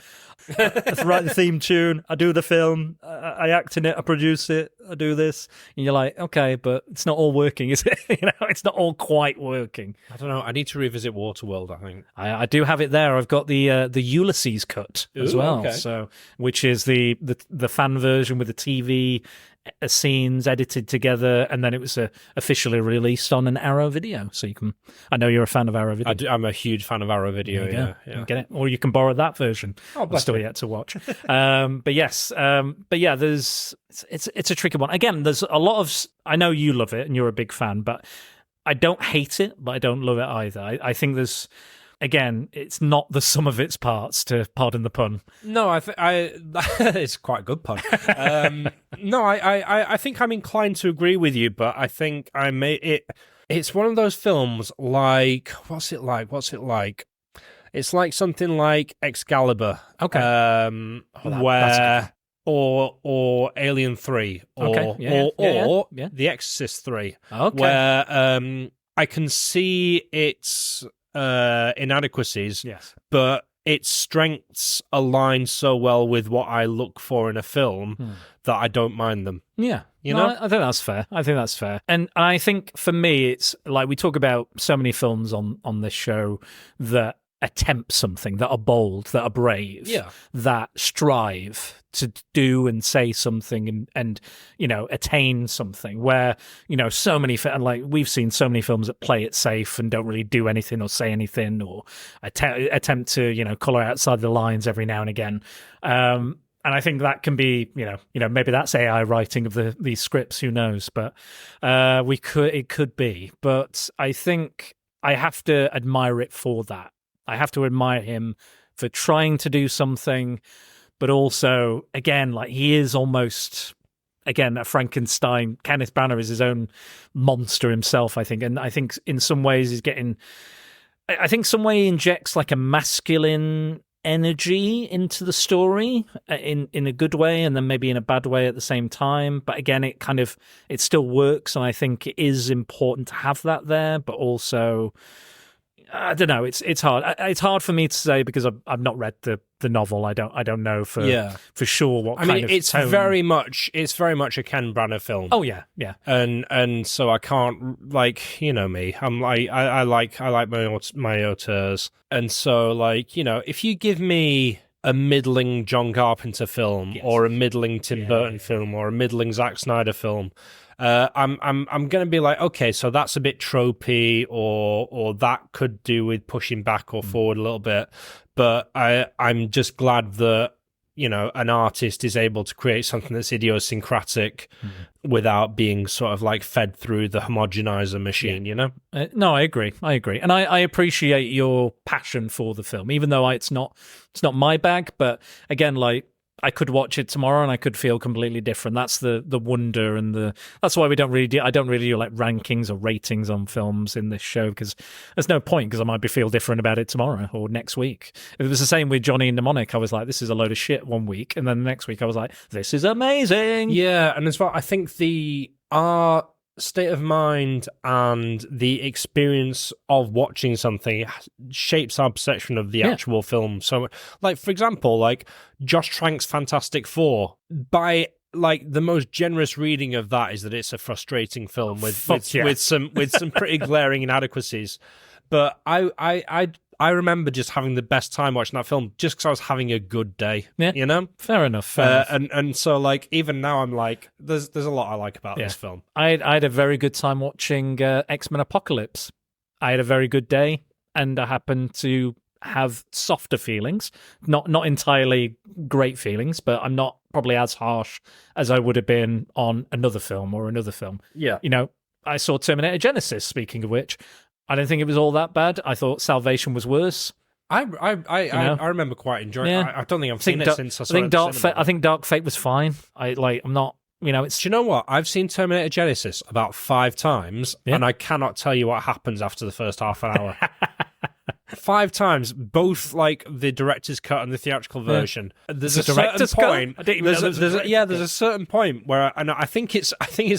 I write the theme tune, I do the film, I act in it, I produce it, I do this, and you're like, okay, but it's not all working, is it? It's not all quite working.
I don't know. I need to revisit Waterworld. I think
I do have it there. I've got the Ulysses cut as well,
okay.
so which is the fan version with the TV scenes edited together, and then it was officially released on an Arrow video. So you can. I know you're a fan of Arrow video.
I'm a huge fan of Arrow video. Yeah.
Get it, or you can borrow that version. I'm still yet to watch. But yes, but yeah, it's a tricky one. Again, there's a lot of. I know you love it and you're a big fan, but I don't hate it, but I don't love it either. I think there's. Again, it's not the sum of its parts, to pardon the pun.
No, it's quite a good pun. No, I think I'm inclined to agree with you, but I think it's one of those films like, what's it like? It's like something like Excalibur.
Okay.
Where or Alien 3 or The Exorcist 3.
Okay.
Where I can see its inadequacies,
yes,
but its strengths align so well with what I look for in a film that I don't mind them.
Yeah.
You know?
I think that's fair. And I think for me, it's like we talk about so many films on this show that attempt something, that are bold, that are brave, that strive to do and say something and attain something, where so many and like we've seen so many films that play it safe and don't really do anything or say anything or attempt to color outside the lines every now and again, and I think that can be maybe that's AI writing of these scripts, who knows, but it could be, but I think I have to admire it for that. I have to admire him for trying to do something, but also, again, like he is almost, again, a Frankenstein. Kenneth Branagh is his own monster himself, I think. And I think in some ways some way he injects like a masculine energy into the story in a good way, and then maybe in a bad way at the same time. But again, it still works. And I think it is important to have that there, but also, I don't know. It's hard. It's hard for me to say because I've not read the novel. I don't know for sure what kind of
it's
tone.
very much a Ken Branagh film.
Oh yeah.
And so I can't, like, me. I'm like I like my auteurs, and so like if you give me a middling John Carpenter film or a middling Tim Burton film or a middling Zack Snyder film, I'm going to be like, okay, so that's a bit tropey, or that could do with pushing back or forward a little bit. But I'm just glad that an artist is able to create something that's idiosyncratic without being sort of like fed through the homogenizer machine.
No, I agree, and I appreciate your passion for the film, even though it's not my bag. But again, like, I could watch it tomorrow and I could feel completely different. That's the wonder, and that's why I don't really do like rankings or ratings on films in this show, because there's no point, because I might feel different about it tomorrow or next week. It was the same with Johnny Mnemonic. I was like, this is a load of shit one week, and then the next week I was like, this is amazing.
Yeah, and as well, I think our state of mind and the experience of watching something shapes our perception of the actual film. So, like, for example, like Josh Trank's Fantastic Four, by like the most generous reading of that is that it's a frustrating film with some pretty glaring inadequacies. But I remember just having the best time watching that film just because I was having a good day.
Yeah, fair enough.
And so, like, even now I'm like, there's a lot I like about this film. I
had a very good time watching X-Men Apocalypse. I had a very good day, and I happened to have softer feelings, not entirely great feelings, but I'm not probably as harsh as I would have been on another film. Yeah. I saw Terminator Genesis, speaking of which. I don't think it was all that bad. I thought Salvation was worse.
I remember quite enjoying it. I don't think I've seen it since I saw it.
I think Dark Fate was fine. I'm not. It's.
Do you know what? I've seen Terminator Genesis about 5 times, and I cannot tell you what happens after the first half an hour. 5 times, both like the director's cut and the theatrical version. There's a certain point. There's a certain point where I think it's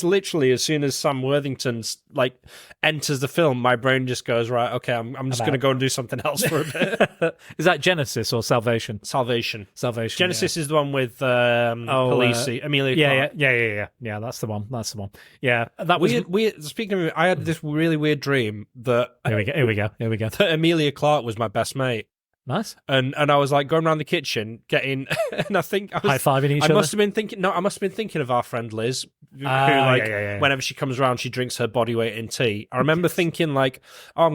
literally as soon as Sam Worthington like enters the film, my brain just goes, right, okay, I'm just going to go and do something else for a bit.
Is that Genesis or Salvation?
Salvation.
Genesis
is the one with Khaleesi, Emilia Clarke.
Yeah. That's the one. Yeah, that was
weird. Speaking of, I had this really weird dream that
Here we go.
that Emilia Clarke was my best mate.
Nice.
And I was like going around the kitchen getting, and I think I was
high-fiving each other.
I must have been thinking of our friend Liz, who whenever she comes around, she drinks her body weight in tea. I remember thinking like, oh, I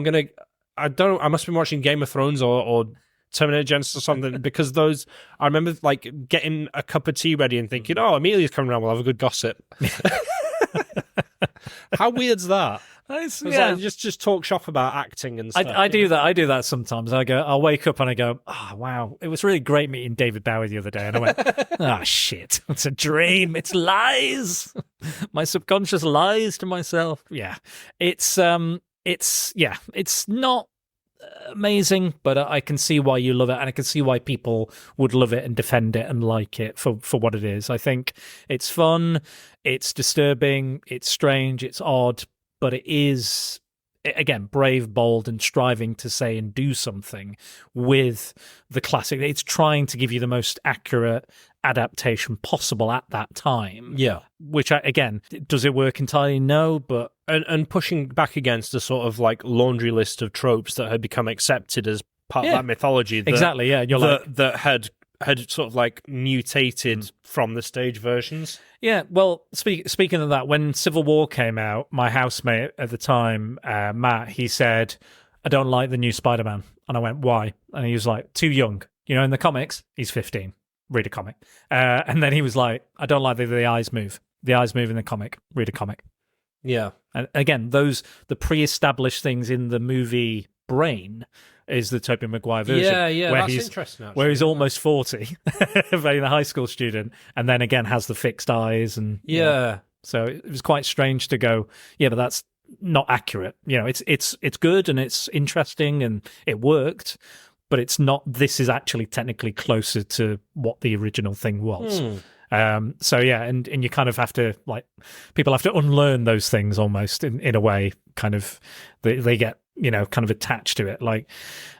must have been watching Game of Thrones or Terminator Genesis or something, because I remember like getting a cup of tea ready and thinking, oh, Amelia's coming around, we'll have a good gossip. How weird's that? Like, just talk shop about acting and stuff.
I do that sometimes. I'll wake up and I go, oh, wow, it was really great meeting David Bowie the other day. And I went, oh, shit, it's a dream. It's lies. My subconscious lies to myself. Yeah. It's not amazing, but I can see why you love it, and I can see why people would love it and defend it and like it for what it is. I think it's fun, it's disturbing, it's strange, it's odd, but it is, again, brave, bold, and striving to say and do something with the classic. It's trying to give you the most accurate adaptation possible at that time.
Yeah.
Which, again, does it work entirely? No, but...
And pushing back against the sort of like laundry list of tropes that had become accepted as part of that mythology.
Exactly, yeah.
That had sort of like mutated from the stage versions.
Yeah, well, speaking of that, when Civil War came out, my housemate at the time, Matt, he said, I don't like the new Spider-Man. And I went, why? And he was like, too young. You know, in the comics, he's 15. Read a comic. And then he was like, I don't like the eyes move. The eyes move in the comic. Read a comic.
Yeah.
And again, the pre-established things in the movie brain is the Tobey Maguire version.
Yeah, that's interesting, actually.
Where he's almost 40, being a high school student, and then again has the fixed eyes. And so it was quite strange to go, yeah, but that's not accurate. You know, it's good and it's interesting and it worked, but it's not, this is actually technically closer to what the original thing was. So yeah, and you kind of have to, like, people have to unlearn those things almost in a way, kind of, they get, you know, kind of attached to it. Like,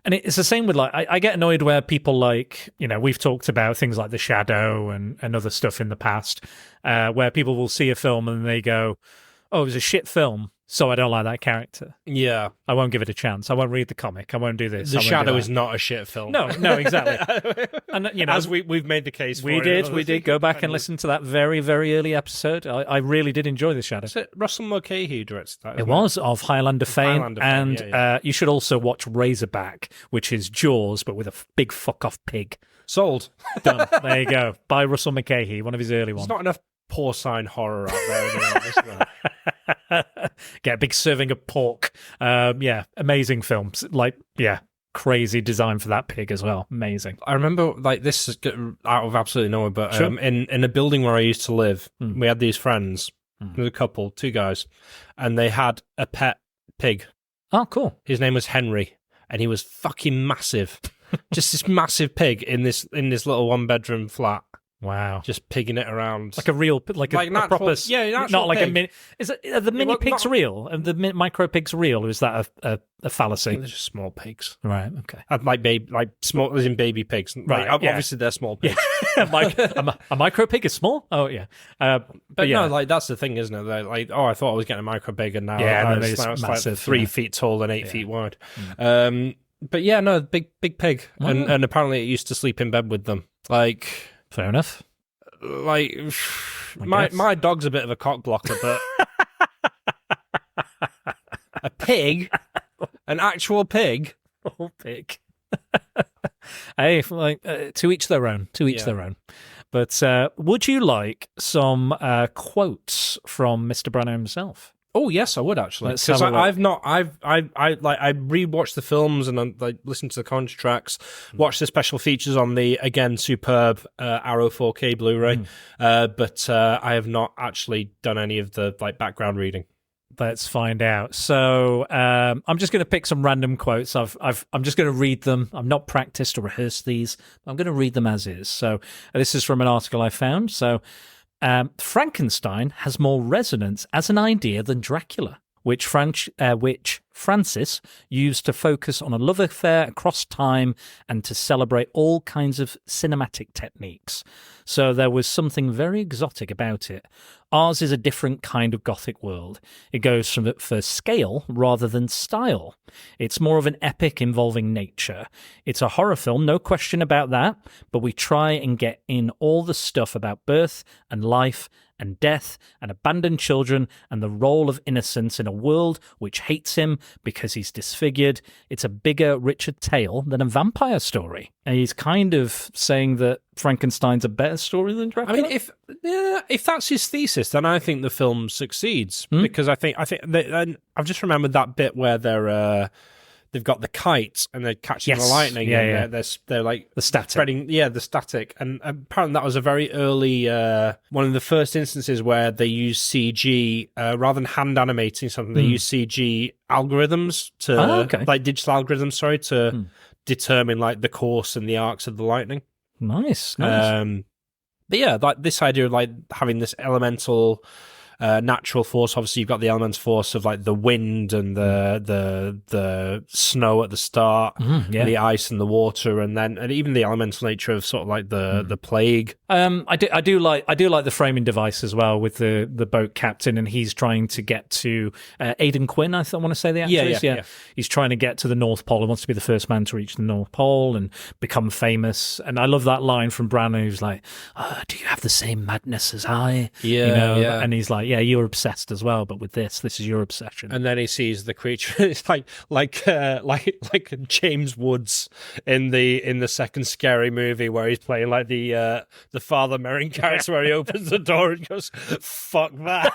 and it's the same with, like, I get annoyed where people, like, you know, we've talked about things like The Shadow and other stuff in the past, where people will see a film and they go, oh, it was a shit film, so I don't like that character.
Yeah.
I won't give it a chance. I won't read the comic. I won't do this.
The Shadow is not a shit film.
No, exactly. And, you know,
as we've made the case for
we did. Go back and listen to that very, very early episode. I really did enjoy The Shadow.
Is it Russell Mulcahy who directed that?
It was, of Highlander fame. You should also watch Razorback, which is Jaws, but with a big fuck-off pig.
Sold.
Done. There you go. By Russell Mulcahy, one of his early ones.
There's not enough porcine horror out there.
Get a big serving of pork. Amazing films. Like, yeah, crazy design for that pig as well. Amazing.
I remember, like, this is out of absolutely nowhere, but sure. In a building where I used to live, we had these friends, there was a couple, 2 guys, and they had a pet pig.
Oh, cool.
His name was Henry, and he was fucking massive. Just this massive pig in this little 1-bedroom flat.
Wow.
Just pigging it around.
Like a real, like a proper, not like pig. A mini. Are the mini pigs real? And the micro pigs real? Or is that a fallacy?
They're just small pigs.
Right, okay.
Like small, as in baby pigs.
Right,
obviously they're small pigs.
Yeah. a micro pig is small? Oh, yeah.
But no, like, that's the thing, isn't it? They're like, oh, I thought I was getting a micro pig, and now, it's massive, like 3 feet tall and 8 feet wide. But yeah, no, big pig. Oh. And apparently it used to sleep in bed with them. Like...
Fair enough.
Like, my dog's a bit of a cock blocker, but a pig, an actual pig,
pig. Hey, like, to each their own. To each their own. But would you like some quotes from Mr. Branagh himself?
Oh yes, I would actually. Because I rewatched the films and I listened to the contra tracks, watched the special features on the again superb Arrow 4K Blu-ray, but I have not actually done any of the background reading.
Let's find out. So I'm just going to pick some random quotes. I'm just going to read them. I'm not practiced or rehearsed these. I'm going to read them as is. So this is from an article I found. So Frankenstein has more resonance as an idea than Dracula, which Francis used to focus on a love affair across time and to celebrate all kinds of cinematic techniques. So there was something very exotic about it. Ours is a different kind of Gothic world. It goes for scale rather than style. It's more of an epic involving nature. It's a horror film, no question about that, but we try and get in all the stuff about birth and life and death and abandoned children and the role of innocence in a world which hates him because he's disfigured. It's a bigger, richer tale than a vampire story. And he's kind of saying that Frankenstein's a better story than Dracula.
I mean, if that's his thesis, then I think the film succeeds because I think I've just remembered that bit where they've got the kites and they're catching the lightning. They're like
the static.
Spreading, the static. And apparently that was a very early, one of the first instances where they use CG, rather than hand animating something, they use CG algorithms like digital algorithms, to determine like the course and the arcs of the lightning.
Nice.
But yeah, like this idea of like having this elemental natural force. Obviously, you've got the elemental force of like the wind and the snow at the start, the ice and the water, and even the elemental nature of sort of like the plague.
I do like the framing device as well with the boat captain, and he's trying to get to Aidan Quinn. I want to say the actress. Yeah. He's trying to get to the North Pole. He wants to be the first man to reach the North Pole and become famous. And I love that line from Branagh, who's like, "Do you have the same madness as I?" And he's like, "Yeah, you're obsessed as well, but with this is your obsession."
And then he sees the creature. It's like James Woods in the second Scary Movie, where he's playing like the Father Merrin character, where he opens the door and goes, "Fuck that."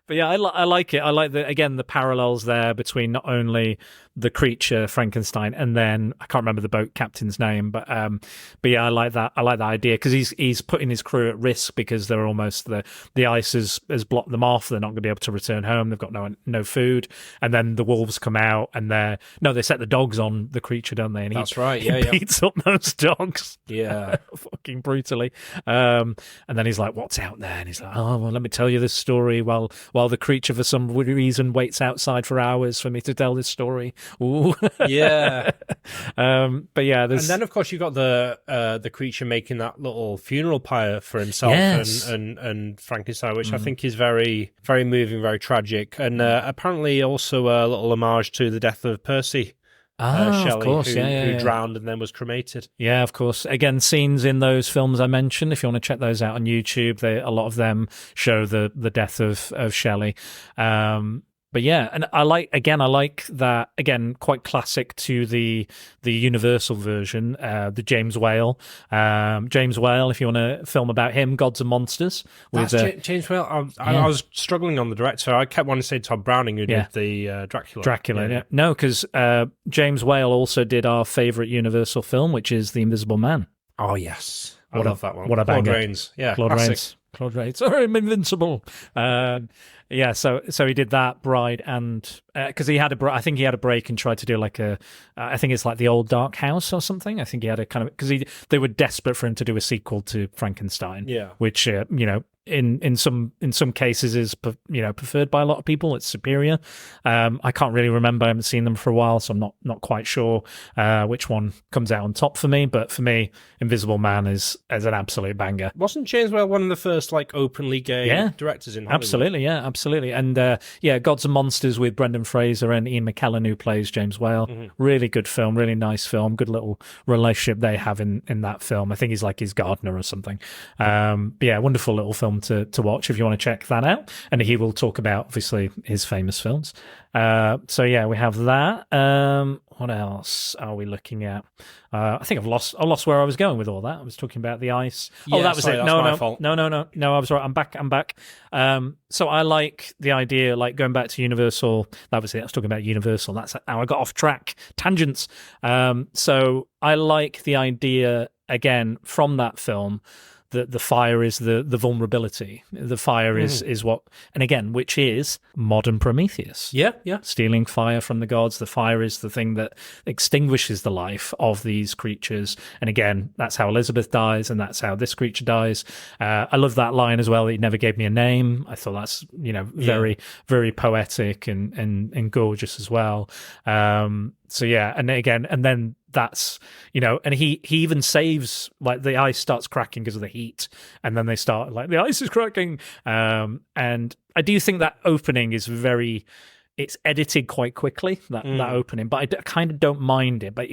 But yeah, I like it. I like the parallels there between not only the creature Frankenstein and then I can't remember the boat captain's name, but yeah, I like that. I like that idea because he's putting his crew at risk because they're almost the ice has blocked them off. They're not going to be able to return home. They've got no food, and then the wolves come out and they set the dogs on the creature, don't they? And he beats up those dogs, fucking brutally. And then he's like, "What's out there?" And he's like, "Oh, well, let me tell you this story." While the creature for some reason waits outside for hours for me to tell this story. Ooh.
But yeah,
and
then of course you've got the creature making that little funeral pyre for himself and Frankenstein, which I think is very, very moving, very tragic, and apparently also a little homage to the death of Percy. Shelley,
of course,
who drowned and then was cremated.
Yeah, of course. Again, scenes in those films I mentioned. If you want to check those out on YouTube, a lot of them show the death of Shelley. But yeah, and I like that, again, quite classic to the Universal version, the James Whale. James Whale, if you want to film about him, Gods and Monsters.
That's James Whale. I was struggling on the director. I kept wanting to say Todd Browning, who did the Dracula.
Yeah. No, because James Whale also did our favourite Universal film, which is The Invisible Man.
Oh, yes. I love that one.
What a banger.
Claude Rains. Yeah,
Claude Rains. Sorry, I'm invincible. Yeah, so he did that, Bride, and because I think he had a break and tried to do like I think it's like The Old Dark House or something. I think he had a kind of, because they were desperate for him to do a sequel to Frankenstein, which in some cases is preferred by a lot of people. It's superior. I can't really remember. I haven't seen them for a while, so I'm not quite sure which one comes out on top for me. But for me, Invisible Man is an absolute banger.
Wasn't James Whale one of the first like openly gay directors in Hollywood?
Absolutely. And Gods and Monsters with Brendan Fraser and Ian McKellen, who plays James Whale. Really good film, really nice film. Good little relationship they have in that film. I think he's like his gardener or something. Wonderful little film to watch if you want to check that out. And he will talk about, obviously, his famous films. We have that. What else are we looking at? I think I lost where I was going with all that. I was talking about the ice. That was it. No, I was right. I'm back. So I like the idea, like going back to Universal. That was it. I was talking about Universal. That's how I got off track. Tangents. So I like the idea, again, from that film, the fire is the vulnerability. The fire is what, and again, which is modern Prometheus.
Yeah.
Stealing fire from the gods. The fire is the thing that extinguishes the life of these creatures. And again, that's how Elizabeth dies, and that's how this creature dies. I love that line as well. He never gave me a name. I thought that's very, very poetic and gorgeous as well. So yeah, and again, and then that's and he even saves, like, the ice starts cracking because of the heat, and then they start like, the ice is cracking, and I do think that opening is it's edited quite quickly, that opening, but I kind of don't mind it. But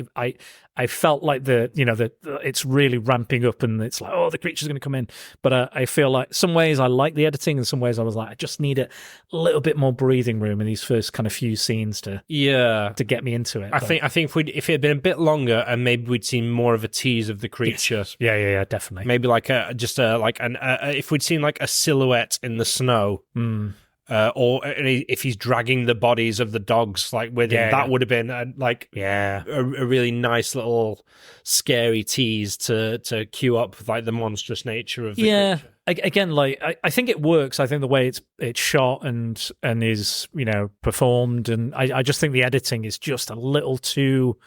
I felt like it's really ramping up, and it's like, oh, the creature's going to come in. But I feel like some ways I like the editing, and some ways I was like, I just need a little bit more breathing room in these first kind of few scenes to get me into it.
I think if it had been a bit longer, and maybe we'd seen more of a tease of the creature.
Yes. Yeah, definitely.
Maybe like if we'd seen like a silhouette in the snow. Or if he's dragging the bodies of the dogs like with him, that would have been a really nice little scary tease to cue up like the monstrous nature of the creature.
Again, like I think it works. I think the way it's shot and is performed, and I just think the editing is just a little too,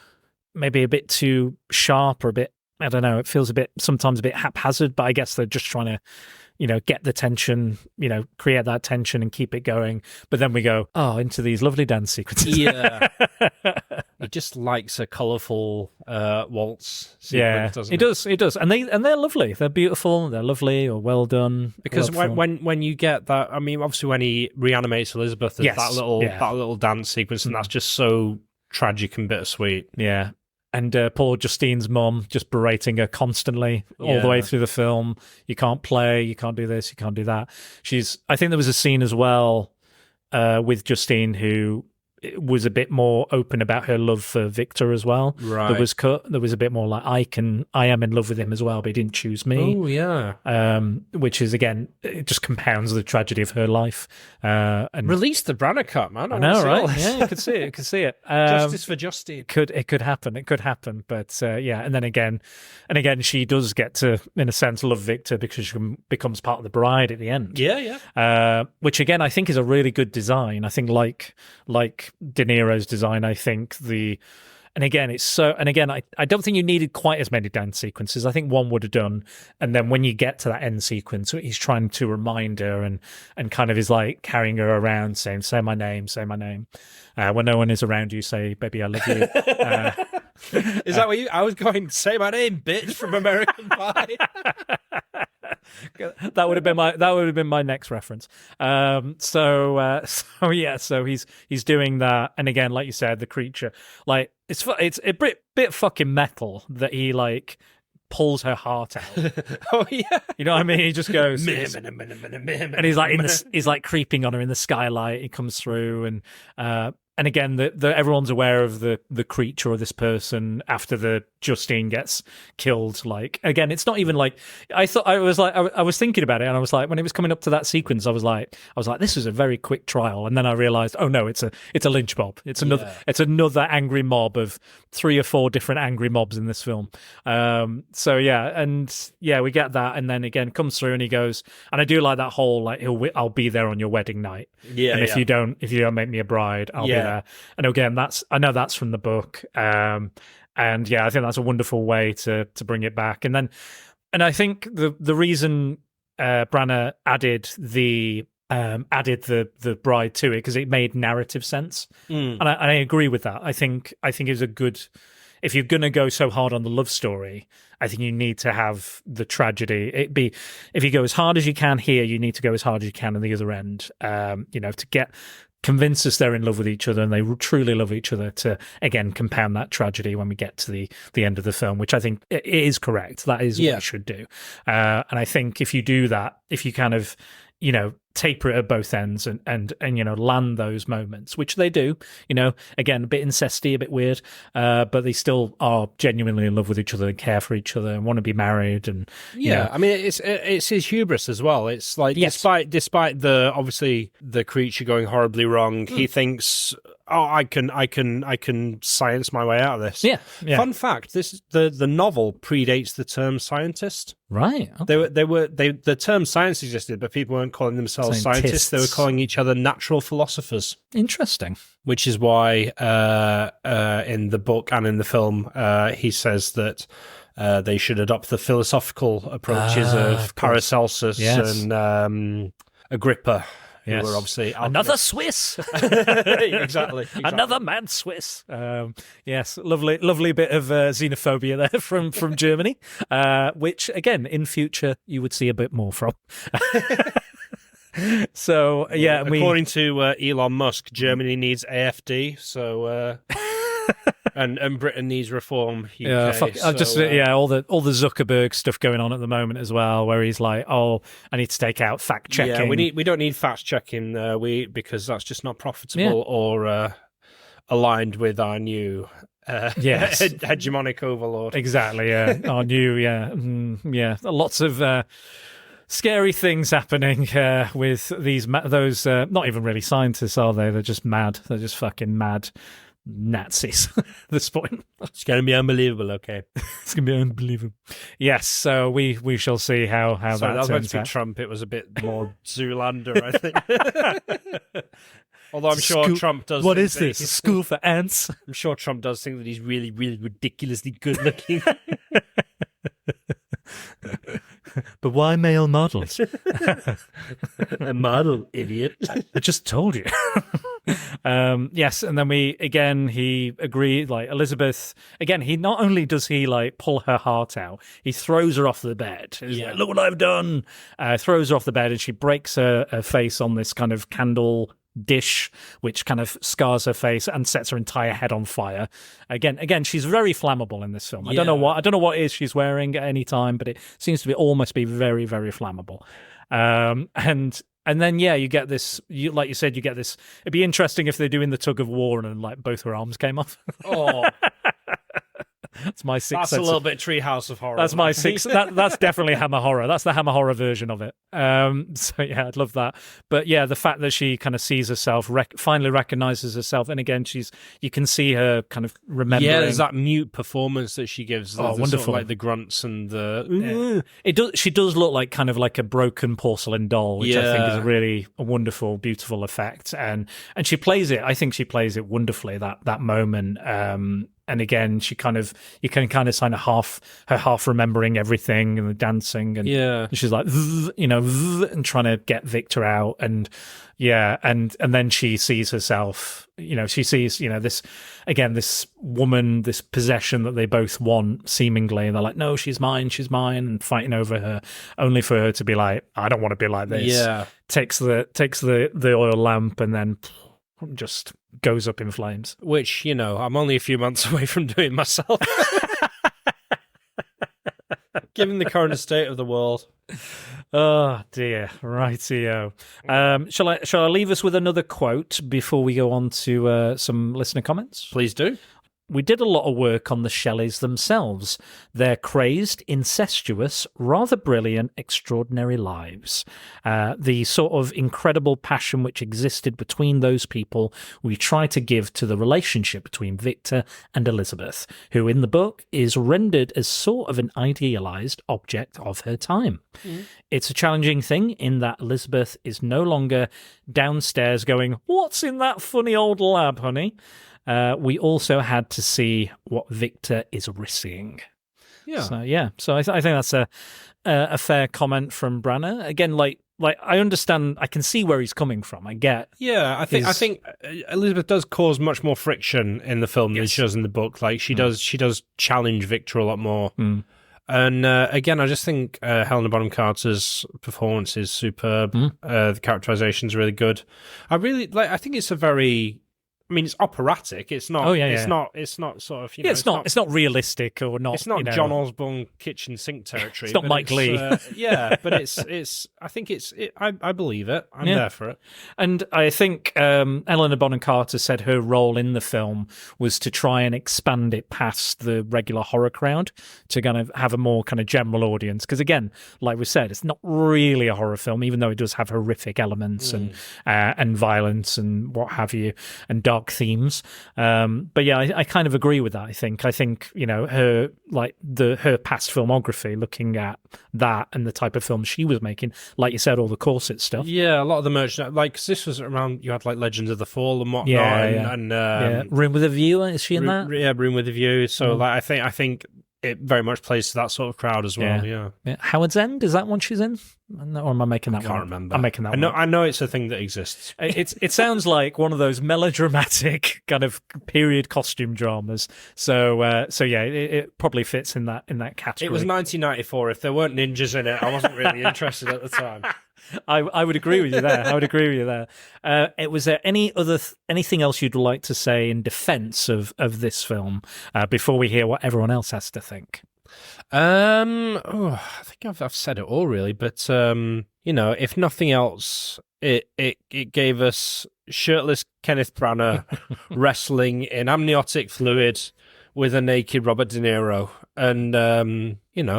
maybe a bit too sharp, or a bit, I don't know, it feels sometimes a bit haphazard, but I guess they're just trying to get the tension, create that tension and keep it going. But then we go, into these lovely dance sequences.
Yeah. He just likes a colourful waltz sequence, doesn't he?
He does. And they're lovely. They're beautiful, they're lovely, or well done.
Because when you get that, I mean, obviously when he reanimates Elizabeth, there's that little dance sequence, and that's just so tragic and bittersweet.
Yeah. And poor Justine's mom just berating her constantly all the way through the film. You can't play, you can't do this, you can't do that. I think there was a scene as well with Justine who was a bit more open about her love for Victor as well.
Right.
There was a bit more like, I am in love with him as well, but he didn't choose me.
Oh, yeah.
Which is, again, it just compounds the tragedy of her life. And
release the Branagh cut, man.
I know, right? Yeah, you could see it.
Justice for Justine.
It could happen. But and then again, she does get to, in a sense, love Victor because she becomes part of the bride at the end.
Yeah.
Which again, I think is a really good design. I think like De Niro's design, I think I don't think you needed quite as many dance sequences. I think one would have done. And then when you get to that end sequence, he's trying to remind her and kind of is like carrying her around saying, say my name. When no one is around you, say, baby, I love you.
Is that what I was going, say my name, bitch, from American Pie?
That would have been my next reference. So he's doing that, and again, like you said, the creature, like it's a bit fucking metal that he like pulls her heart out.
Oh yeah,
you know what I mean? He just goes, and he's like he's like creeping on her in the skylight. He comes through, and again, everyone's aware of the creature or this person after the Justine gets killed. Like, again, it's not even like I thought. I was thinking about it, and I was like, when it was coming up to that sequence, I was like, this is a very quick trial, and then I realized, oh no, it's a lynch mob. It's another angry mob of 3 or 4 different angry mobs in this film. We get that, and then again comes through, and he goes, and I do like that whole like, I'll be there on your wedding night.
Yeah,
and if you don't make me a bride, I'll be there. And again, I know that's from the book. And yeah, I think that's a wonderful way to bring it back. And I think the reason Branagh added the bride to it because it made narrative sense, and I agree with that. I think it was a good. If you're going to go so hard on the love story, I think you need to have the tragedy. If you go as hard as you can here, you need to go as hard as you can on the other end. To convince us they're in love with each other and they truly love each other, to again compound that tragedy when we get to the end of the film, which I think it is correct. That is what we should do. And I think if you do that, if you kind of taper it at both ends and land those moments, which they do, again, a bit incesty, a bit weird, but they still are genuinely in love with each other and care for each other and want to be married. And
I mean, it's his hubris as well. It's like, despite the obviously the creature going horribly wrong, he thinks, I can science my way out of this.
Yeah.
Fun fact: the novel predates the term scientist.
Right. Okay.
The term science existed, but people weren't calling themselves scientists. They were calling each other natural philosophers.
Interesting.
Which is why in the book and in the film, he says that they should adopt the philosophical approaches of Paracelsus and Agrippa.
Yes.
Who were obviously
another Swiss.
exactly.
Another mad Swiss. Yes, lovely bit of xenophobia there from Germany, which again in future you would see a bit more from. So yeah,
according to Elon Musk, Germany needs AFD. So. And Britain needs reform. UK,
yeah, all the Zuckerberg stuff going on at the moment as well, where he's like, "Oh, I need to take out fact checking."
Yeah, we don't need fact checking. Because that's just not profitable or aligned with our new hegemonic overlord.
Exactly. Yeah, our new lots of scary things happening with those not even really scientists, are they? They're just mad. They're just fucking mad. Nazis at this point.
It's going to be unbelievable, okay?
It's going to be unbelievable. Yes, so we shall see how that
was meant
turns
to be
out.
Trump. It was a bit more Zoolander, I think. Although I'm sure Trump does.
What is this? A school for ants?
I'm sure Trump does think that he's really, really ridiculously good looking.
But why male models?
A model, idiot.
I just told you. Yes, and then he agreed, like Elizabeth, again, he not only does he like pull her heart out, he throws her off the bed. He's like, look what I've done. Throws her off the bed and she breaks her face on this kind of candle dish, which kind of scars her face and sets her entire head on fire. Again, she's very flammable in this film. I don't know what it is she's wearing at any time, but it seems to be almost be very, very flammable. And then you get this. Like you said, you get this. It'd be interesting if they're doing the tug of war and like both her arms came off.
Oh.
That's my sixth.
That's
sense
a little bit Treehouse of Horror.
That's my sixth. That's definitely Hammer Horror. That's the Hammer Horror version of it. So yeah, I'd love that. But yeah, the fact that she kind of sees herself, finally recognizes herself, and again, you can see her kind of remembering.
Yeah, there's that mute performance that she gives.
Wonderful!
Sort of like the grunts and the.
It does. She does look like kind of like a broken porcelain doll, which I think is a really wonderful, beautiful effect. And she plays it. I think she plays it wonderfully. That moment. And again, you can kind of sign half remembering everything and the dancing, and she's like, and trying to get Victor out, and then she sees herself, she sees, this woman, this possession that they both want, seemingly, and they're like, no, she's mine, and fighting over her, only for her to be like, I don't want to be like this. Yeah, takes the oil lamp and then just goes up in flames.
Which, I'm only a few months away from doing myself. Given the current state of the world.
Oh dear, rightio. Shall I leave us with another quote before we go on to some listener comments?
Please do.
We did a lot of work on the Shelleys themselves, their crazed, incestuous, rather brilliant, extraordinary lives. The sort of incredible passion which existed between those people we try to give to the relationship between Victor and Elizabeth, who in the book is rendered as sort of an idealized object of her time. Mm. It's a challenging thing in that Elizabeth is no longer downstairs going, "What's in that funny old lab, honey?" We also had to see what Victor is risking. Yeah. So I think that's a fair comment from Branagh. Again, like I understand, I can see where he's coming from. I get.
Yeah, I think Elizabeth does cause much more friction in the film than she does in the book. Like she does challenge Victor a lot more. Mm. And again, I just think Helena Bonham Carter's performance is superb. The characterization's really good. I think it's a very. I mean, it's operatic. It's not. It's not sort of.
It's not realistic or not.
It's not John Osborne kitchen sink territory.
It's not Mike Lee.
But it's. I think it's. I believe it. I'm there for it.
And I think Helena Bonham Carter said her role in the film was to try and expand it past the regular horror crowd to kind of have a more kind of general audience. Because again, like we said, it's not really a horror film, even though it does have horrific elements and violence and what have you, and dark dark themes. But yeah, I kind of agree with that. I think her her past filmography, looking at that and the type of film she was making, like you said, all the corset stuff.
Yeah, a lot of the merchandise, like 'cause this was around. You had like Legends of the Fall and whatnot. And
Room with a View, is she in that?
Yeah, Room with a View. So like, I think it very much plays to that sort of crowd as well. Yeah.
Howard's End, is that one she's in? Or am I making that one?
I can't remember.
I'm making that one.
I know it's a thing that exists.
It sounds like one of those melodramatic kind of period costume dramas. So yeah, it probably fits in that category.
It was 1994. If there weren't ninjas in it, I wasn't really interested at the time.
I would agree with you there. Was there anything else you'd like to say in defense of this film before we hear what everyone else has to think?
I think I've said it all really, but if nothing else, it gave us shirtless Kenneth Branagh wrestling in amniotic fluid with a naked Robert De Niro, and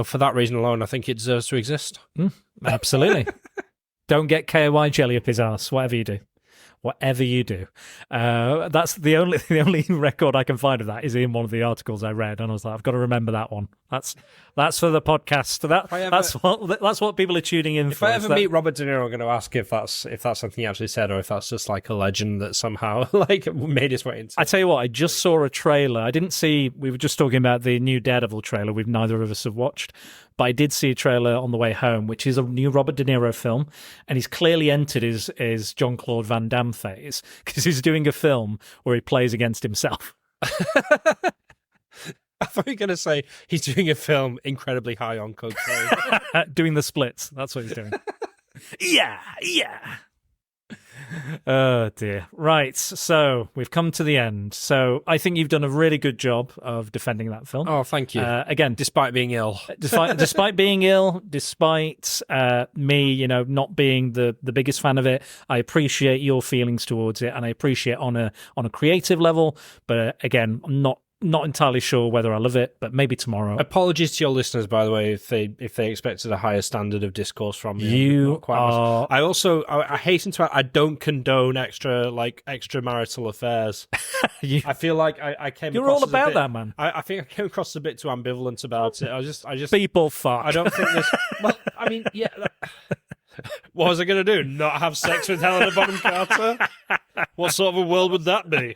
for that reason alone, I think it deserves to exist.
Absolutely. Don't get KY jelly up his ass, whatever you do. Whatever you do. That's the only record I can find of that is in one of the articles I read, and I was like, I've got to remember that one. That's for the podcast. That's what people are tuning in for.
If I ever meet Robert De Niro, I'm going to ask if that's something he actually said, or if that's just like a legend that somehow like made its way into.
I tell you what, I just saw a trailer. We were just talking about the new Daredevil trailer. Neither of us have watched. But I did see a trailer on the way home, which is a new Robert De Niro film, and he's clearly entered his Jean-Claude Van Damme phase, because he's doing a film where he plays against himself.
I thought you were going to say he's doing a film incredibly high on cocaine.
Doing the splits, that's what he's doing. Yeah. Oh dear. Right, so we've come to the end. So I think you've done a really good job of defending that film.
Oh, thank you.
Again,
despite being ill.
Despite being ill, despite me, not being the biggest fan of it, I appreciate your feelings towards it, and I appreciate on a creative level. But again, I'm not entirely sure whether I love it, but maybe tomorrow.
Apologies to your listeners, by the way, if they expected a higher standard of discourse from me.
You are...
I hasten to add, I don't condone extramarital affairs. I feel like I came.
You're all about that, man.
I think I came across a bit too ambivalent about it. I just
people fuck.
I don't think this. Well, I mean, yeah. What was I going to do? Not have sex with Helena Bonham Carter? What sort of a world would that be?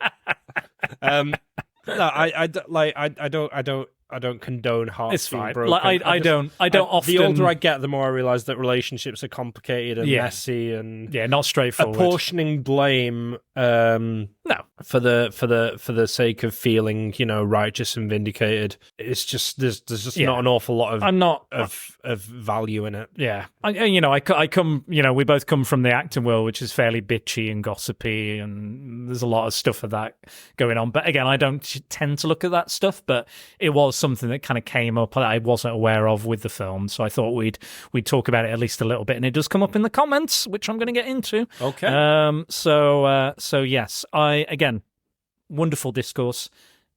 No, I don't condone hearts.
It's fine.
Being broken.
Like, I don't often.
The older I get, the more I realize that relationships are complicated and messy and
not straightforward.
Apportioning blame, for the sake of feeling, righteous and vindicated. It's just there's just not an awful lot of value in it.
Yeah, I come. We both come from the acting world, which is fairly bitchy and gossipy, and there's a lot of stuff of that going on. But again, I don't tend to look at that stuff. But it was something that kind of came up that I wasn't aware of with the film, so I thought we'd talk about it at least a little bit, and it does come up in the comments, which I'm going to get into.
Okay.
So yes, again, wonderful discourse.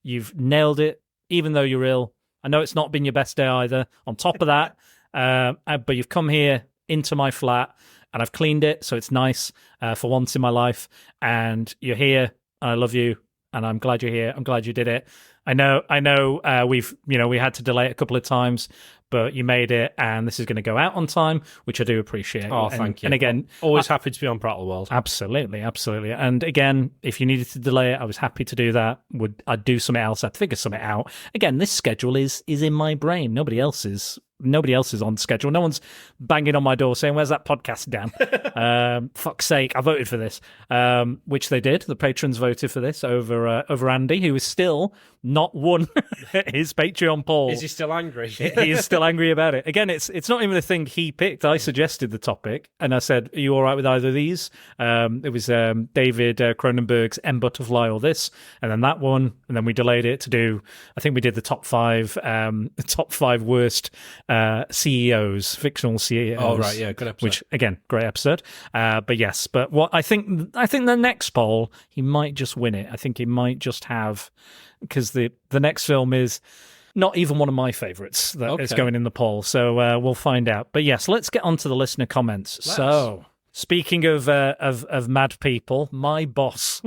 You've nailed it, even though you're ill. I know it's not been your best day either. On top of that, but you've come here into my flat, and I've cleaned it, so it's nice for once in my life. And you're here. I love you, and I'm glad you're here. I'm glad you did it. I know. We had to delay it a couple of times, but you made it, and this is going to go out on time, which I do appreciate.
Oh, thank you.
And again,
always happy to be on Prattle World.
Absolutely. And again, if you needed to delay it, I was happy to do that. I'd do something else. I'd figure something out. Again, this schedule is in my brain. Nobody else is on schedule. No one's banging on my door saying, "Where's that podcast, Dan?" Fuck's sake, I voted for this, which they did. The patrons voted for this over Andy, who is still not won his Patreon poll.
Is he still angry?
He is still angry about it. Again, it's not even a thing he picked. I suggested the topic, and I said, "Are you all right with either of these?" It was David Cronenberg's M Butterfly or this, and then that one, and then we delayed it to do. I think we did the top five worst CEOs, fictional CEOs.
Oh right, yeah, good episode.
Which again, great episode. But what I think the next poll, he might just win it. I think he might just have, because the next film is not even one of my favourites that is going in the poll. So we'll find out. But yes, let's get on to the listener comments. So Speaking of mad people, my boss,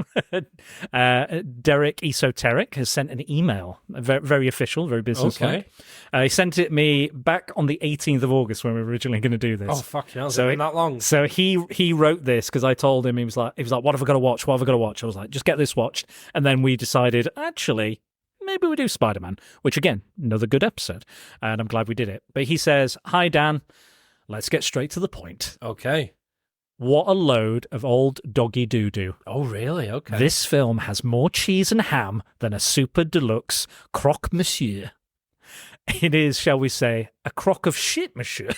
Derek Esoteric, has sent an email, very, very official, very businesslike.
Okay.
He sent it me back on the 18th of August when we were originally going to do this.
Oh, fucking hell, it's been that long.
So he wrote this because I told him, he was like, what have I got to watch? What have I got to watch? I was like, just get this watched. And then we decided, actually, maybe we do Spider-Man, which again, another good episode. And I'm glad we did it. But he says, hi, Dan, let's get straight to the point.
Okay.
What a load of old doggy doo-doo.
Oh, really? Okay.
This film has more cheese and ham than a super deluxe croque monsieur. It is, shall we say, a crock of shit, monsieur.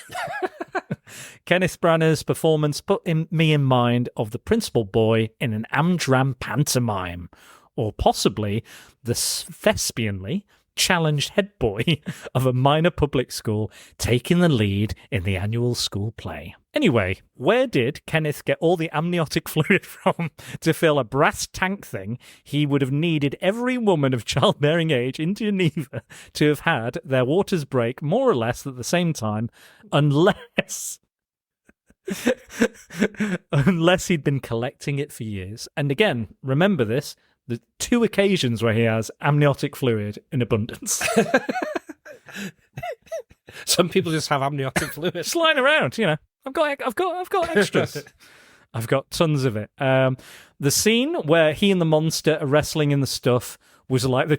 Kenneth Branagh's performance put me in mind of the principal boy in an Amdram pantomime, or possibly the thespianly challenged head boy of a minor public school taking the lead in the annual school play. Anyway, where did Kenneth get all the amniotic fluid from to fill a brass tank thing he would have needed every woman of childbearing age in Geneva to have had their waters break more or less at the same time, unless he'd been collecting it for years? And again, remember this, the 2 occasions where he has amniotic fluid in abundance.
Some people just have amniotic fluid.
It's lying around, you know. I've got extras. I've got tons of it. The scene where he and the monster are wrestling in the stuff was like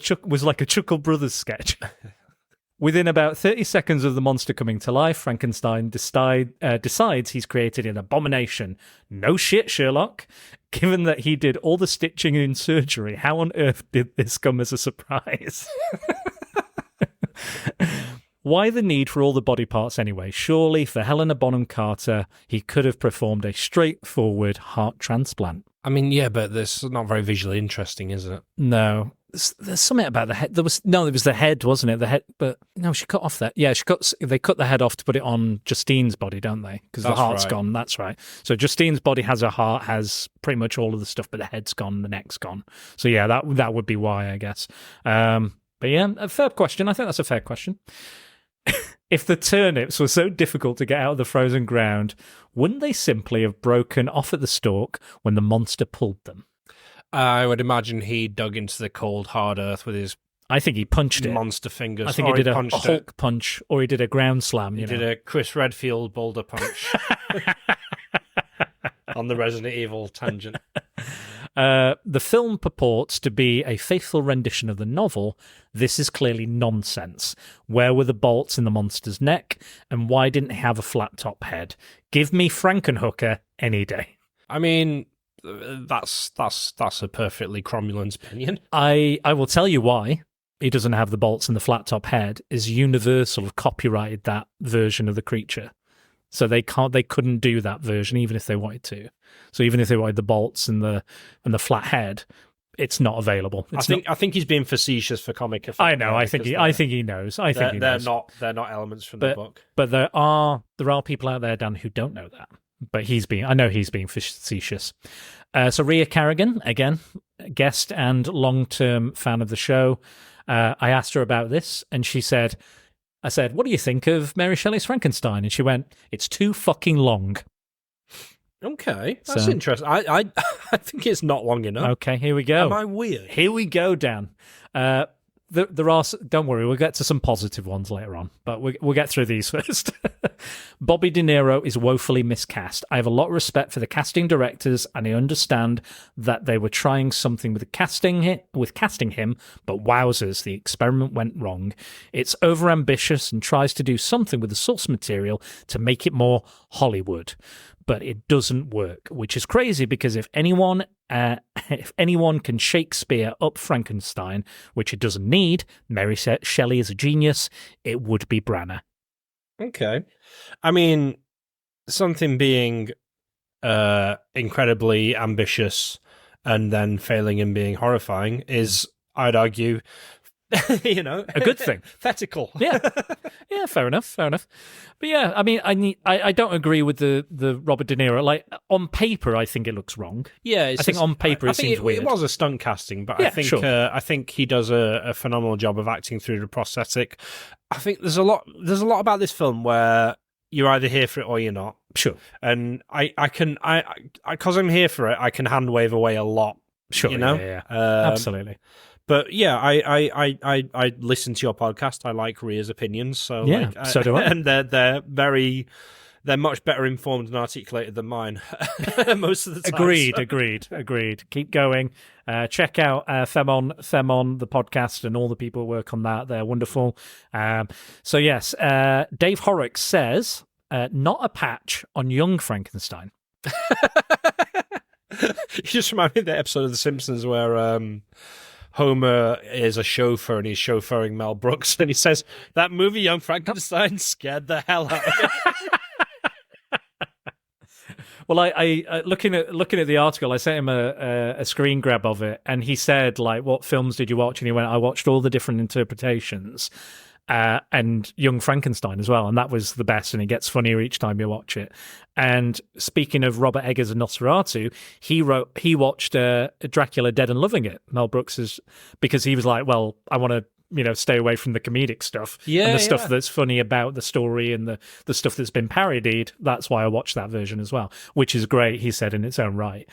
a Chuckle Brothers sketch. Within about 30 seconds of the monster coming to life, Frankenstein decides he's created an abomination. No shit, Sherlock. Given that he did all the stitching in surgery, how on earth did this come as a surprise? Why the need for all the body parts anyway? Surely, for Helena Bonham Carter, he could have performed a straightforward heart transplant.
I mean, yeah, but this is not very visually interesting, is it?
No. There's something about the head. There was the head, wasn't it? The head, but no, she cut off that. Yeah, they cut the head off to put it on Justine's body, don't they? Because the heart's gone. That's right. So Justine's body has a heart, has pretty much all of the stuff, but the head's gone, the neck's gone. So yeah, that would be why, I guess. But yeah, a fair question. I think that's a fair question. If the turnips were so difficult to get out of the frozen ground, wouldn't they simply have broken off at the stalk when the monster pulled them?
I would imagine he dug into the cold, hard earth with his...
I think he punched it.
Monster fingers.
I think he did a Hulk punch, or he did a ground slam.
He did a Chris Redfield boulder punch on the Resident Evil tangent.
The film purports to be a faithful rendition of the novel. This is clearly nonsense. Where were the bolts in the monster's neck, and why didn't he have a flat top head? Give me Frankenhooker any day.
I mean, that's a perfectly cromulent opinion.
I will tell you why he doesn't have the bolts and the flat top head. Is Universal have copyrighted that version of the creature. So they couldn't do that version even if they wanted to. So even if they wanted the bolts and the flat head, it's not available. I
think he's being facetious for comic effect.
I know. I think he knows.
They're not elements from the book.
But there are people out there, Dan, who don't know that. But I know he's being facetious. So Rhea Carrigan, again, guest and long-term fan of the show. I asked her about this, and I said, what do you think of Mary Shelley's Frankenstein? And she went, it's too fucking long.
Okay, that's interesting. I think it's not long enough.
Okay, here we go.
Am I weird?
Here we go, Dan. There are, don't worry, we'll get to some positive ones later on, but we'll get through these first. Bobby De Niro is woefully miscast. I have a lot of respect for the casting directors, and I understand that they were trying something with casting him, but wowzers, the experiment went wrong. It's overambitious and tries to do something with the source material to make it more Hollywood, but it doesn't work, which is crazy because if anyone can Shakespeare up Frankenstein, which it doesn't need, Mary Shelley is a genius, it would be Branagh.
Okay. I mean, something being incredibly ambitious and then failing and being horrifying is, I'd argue,
a good thing.
Thetical.
Yeah, fair enough. But yeah, I mean, I don't agree with the Robert De Niro. Like, on paper, I think it looks wrong.
Yeah,
I think on paper it seems weird.
It was a stunt casting, but
yeah,
I think he does a phenomenal job of acting through the prosthetic. I think there's a lot about this film where you're either here for it or you're not.
Sure.
And I because I'm here for it, I can hand wave away a lot.
Sure.
You know?
Yeah. Absolutely.
But yeah, I listen to your podcast. I like Rhea's opinions. So
yeah, so do I.
And they're much better informed and articulated than mine most of the time.
Agreed. Keep going. Check out Themon, the podcast, and all the people who work on that. They're wonderful. So yes, Dave Horrocks says, not a patch on young Frankenstein.
You just remind me of the episode of The Simpsons where Homer is a chauffeur and he's chauffeuring Mel Brooks, and he says, that movie Young Frankenstein scared the hell out of me.
Well, I looking at the article, I sent him a screen grab of it, and he said, like, what films did you watch? And he went, I watched all the different interpretations, and Young Frankenstein as well, and that was the best, and it gets funnier each time you watch it. And speaking of Robert Eggers and Nosferatu, he watched Dracula Dead and Loving It, Mel Brooks's, because he was like, well, I want to stay away from the comedic stuff and the stuff that's funny about the story and the stuff that's been parodied. That's why I watched that version as well, which is great, he said, in its own right,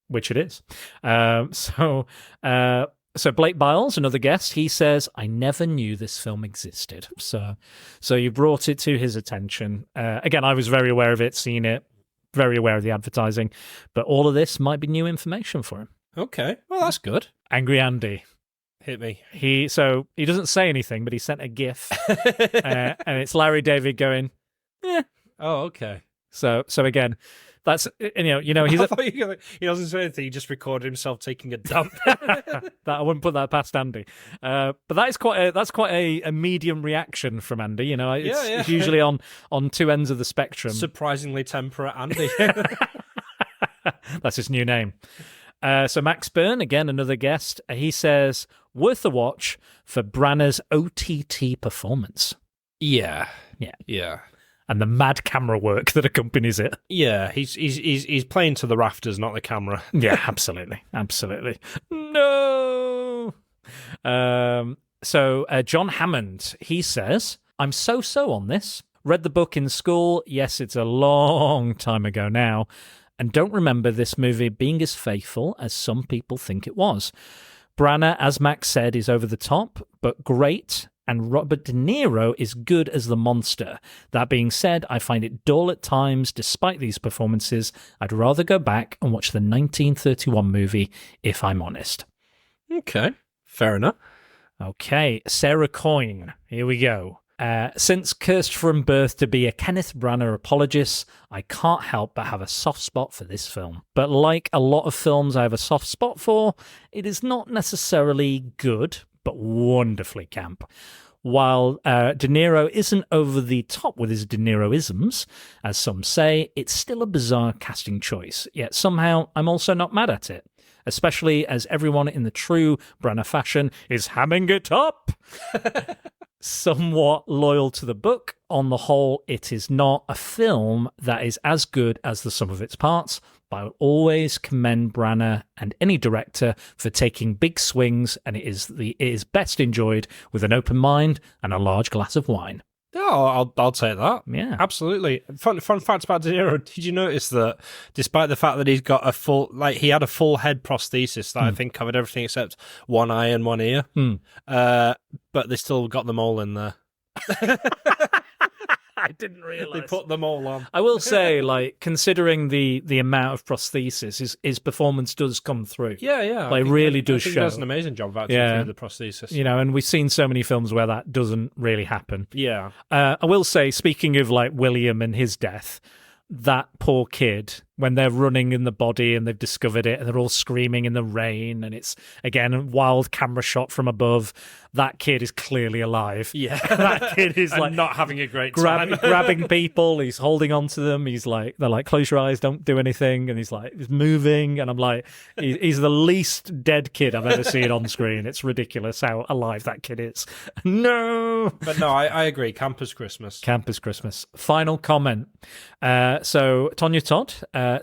which it is. So Blake Biles, another guest, he says, I never knew this film existed. So you brought it to his attention. Again, I was very aware of it, seen it, very aware of the advertising, but all of this might be new information for him.
Okay, well, that's good.
Angry Andy.
Hit me.
He doesn't say anything, but he sent a GIF, and it's Larry David going, "Yeah."
Oh, okay.
So again, that's he's.
I thought he doesn't say anything. He just recorded himself taking a dump.
That I wouldn't put that past Andy. But that's quite a medium reaction from Andy. It's usually on two ends of the spectrum.
Surprisingly temperate Andy.
That's his new name. So Max Byrne, again, another guest, he says, worth a watch for Branagh's OTT performance.
Yeah.
Yeah. And the mad camera work that accompanies it.
Yeah, he's playing to the rafters, not the camera.
Yeah, absolutely. No! So John Hammond, he says, I'm so on this. Read the book in school. Yes, it's a long time ago now. And don't remember this movie being as faithful as some people think it was. Branagh, as Max said, is over the top, but great, and Robert De Niro is good as the monster. That being said, I find it dull at times. Despite these performances, I'd rather go back and watch the 1931 movie, if I'm honest.
Okay, fair enough.
Okay, Sarah Coyne, here we go. Since cursed from birth to be a Kenneth Branagh apologist, I can't help but have a soft spot for this film. But like a lot of films I have a soft spot for, it is not necessarily good, but wonderfully camp. While De Niro isn't over the top with his De Niro-isms, as some say, it's still a bizarre casting choice, yet somehow I'm also not mad at it. Especially as everyone in the true Branagh fashion is hamming it up. Somewhat loyal to the book, on the whole, it is not a film that is as good as the sum of its parts, but I will always commend Branagh and any director for taking big swings, and it is best enjoyed with an open mind and a large glass of wine.
Oh, I'll take that.
Yeah,
absolutely. Fun fact about De Niro: did you notice that, despite the fact that he's got he had a full head prosthesis that I think covered everything except one eye and one ear, but they still got them all in there.
I didn't realise.
They put them all on.
I will say, considering the amount of prosthesis, his performance does come through.
Yeah.
It really does show.
He does an amazing job of acting through the prosthesis.
And we've seen so many films where that doesn't really happen.
Yeah.
I will say, speaking of William and his death, that poor kid, when they're running in the body and they've discovered it and they're all screaming in the rain and it's, again, a wild camera shot from above, that kid is clearly alive.
Yeah.
That kid is
not having a great time.
grabbing people, he's holding on to them, they're like, close your eyes, don't do anything, and he's moving, and I'm like, he's the least dead kid I've ever seen on screen. It's ridiculous how alive that kid is. No!
But no, I agree, Campers Christmas.
Campers Christmas. Final comment. So Tonya Todd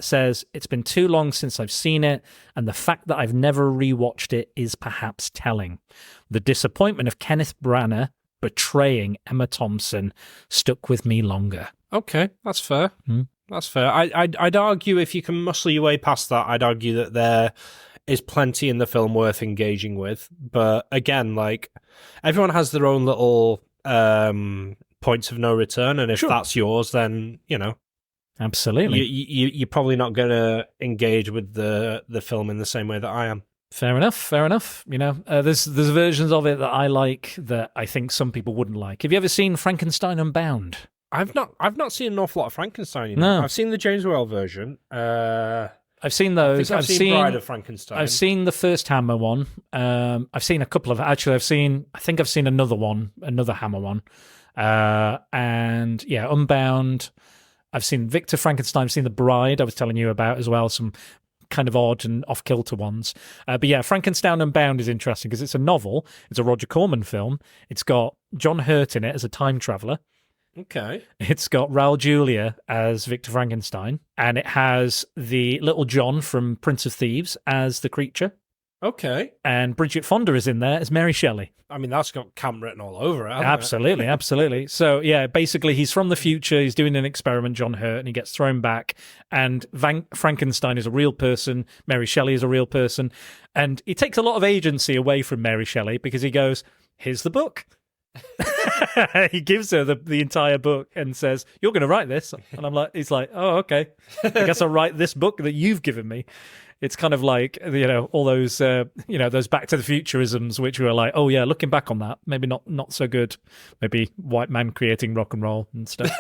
says, it's been too long since I've seen it, and the fact that I've never rewatched it is perhaps telling. The disappointment of Kenneth Branagh betraying Emma Thompson stuck with me longer.
Okay, that's fair. That's fair. I'd argue if you can muscle your way past that, I'd argue that there is plenty in the film worth engaging with. But again, like, everyone has their own little points of no return, and if that's yours, then, you know.
Absolutely.
You're probably not going to engage with the film in the same way that I am.
Fair enough. You know, there's versions of it that I like that I think some people wouldn't like. Have you ever seen Frankenstein Unbound?
I've not seen an awful lot of Frankenstein. You know?
No.
I've seen the James Whale version.
I've seen those.
I've seen Bride of Frankenstein.
I've seen the first Hammer one. I've seen a couple of. Actually, I think I've seen another one, another Hammer one. And yeah, Unbound. I've seen Victor Frankenstein. I've seen The Bride. I was telling you about as well. Some kind of odd and off-kilter ones. But yeah, Frankenstein Unbound is interesting because it's a novel. It's a Roger Corman film. It's got John Hurt in it as a time traveller.
Okay.
It's got Raul Julia as Victor Frankenstein, and it has the little John from Prince of Thieves as the creature.
Okay.
And Bridget Fonda is in there as Mary Shelley.
I mean, that's got camp written all over it, hasn't
Absolutely, absolutely. So, yeah, basically, he's from the future. He's doing an experiment, John Hurt, and he gets thrown back. And Frankenstein is a real person. Mary Shelley is a real person. And he takes a lot of agency away from Mary Shelley because he goes, here's the book. He gives her the entire book and says, you're going to write this. And he's like, oh, okay. I guess I'll write this book that you've given me. It's kind of like, you know, all those, those Back to the Futurisms, which were like, oh, yeah, looking back on that, maybe not so good. Maybe white man creating rock and roll and stuff.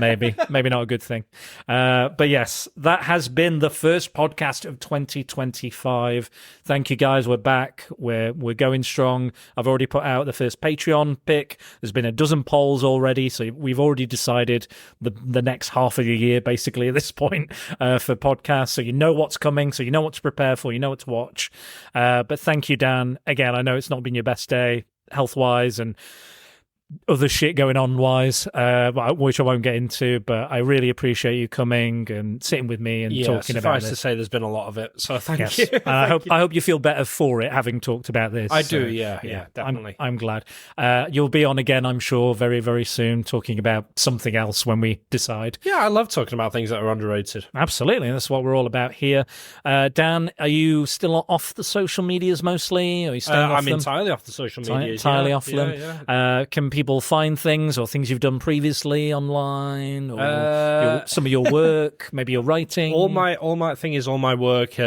maybe not a good thing. But yes, that has been the first podcast of 2025. Thank you, guys. We're back. We're going strong. I've already put out the first Patreon pick. There's been a dozen polls already, so we've already decided the next half of the year, basically, at this point, for podcasts. So you know what's coming, so you know what to prepare for, you know what to watch. But thank you, Dan. Again, I know it's not been your best day health-wise and other shit going on wise, which I won't get into, but I really appreciate you coming and sitting with me and talking about this.
Suffice to say, there's been a lot of it, so thank
you. And I hope you feel better for it, having talked about this.
I do, yeah, definitely.
I'm glad. You'll be on again, I'm sure, very, very soon, talking about something else when we decide.
Yeah, I love talking about things that are underrated.
Absolutely, that's what we're all about here. Dan, are you still off the social medias mostly? Are you staying off
I'm
them?
Entirely off the social medias.
Entirely off them. Can people find things or things you've done previously online, or some of your work, maybe your writing?
All my work,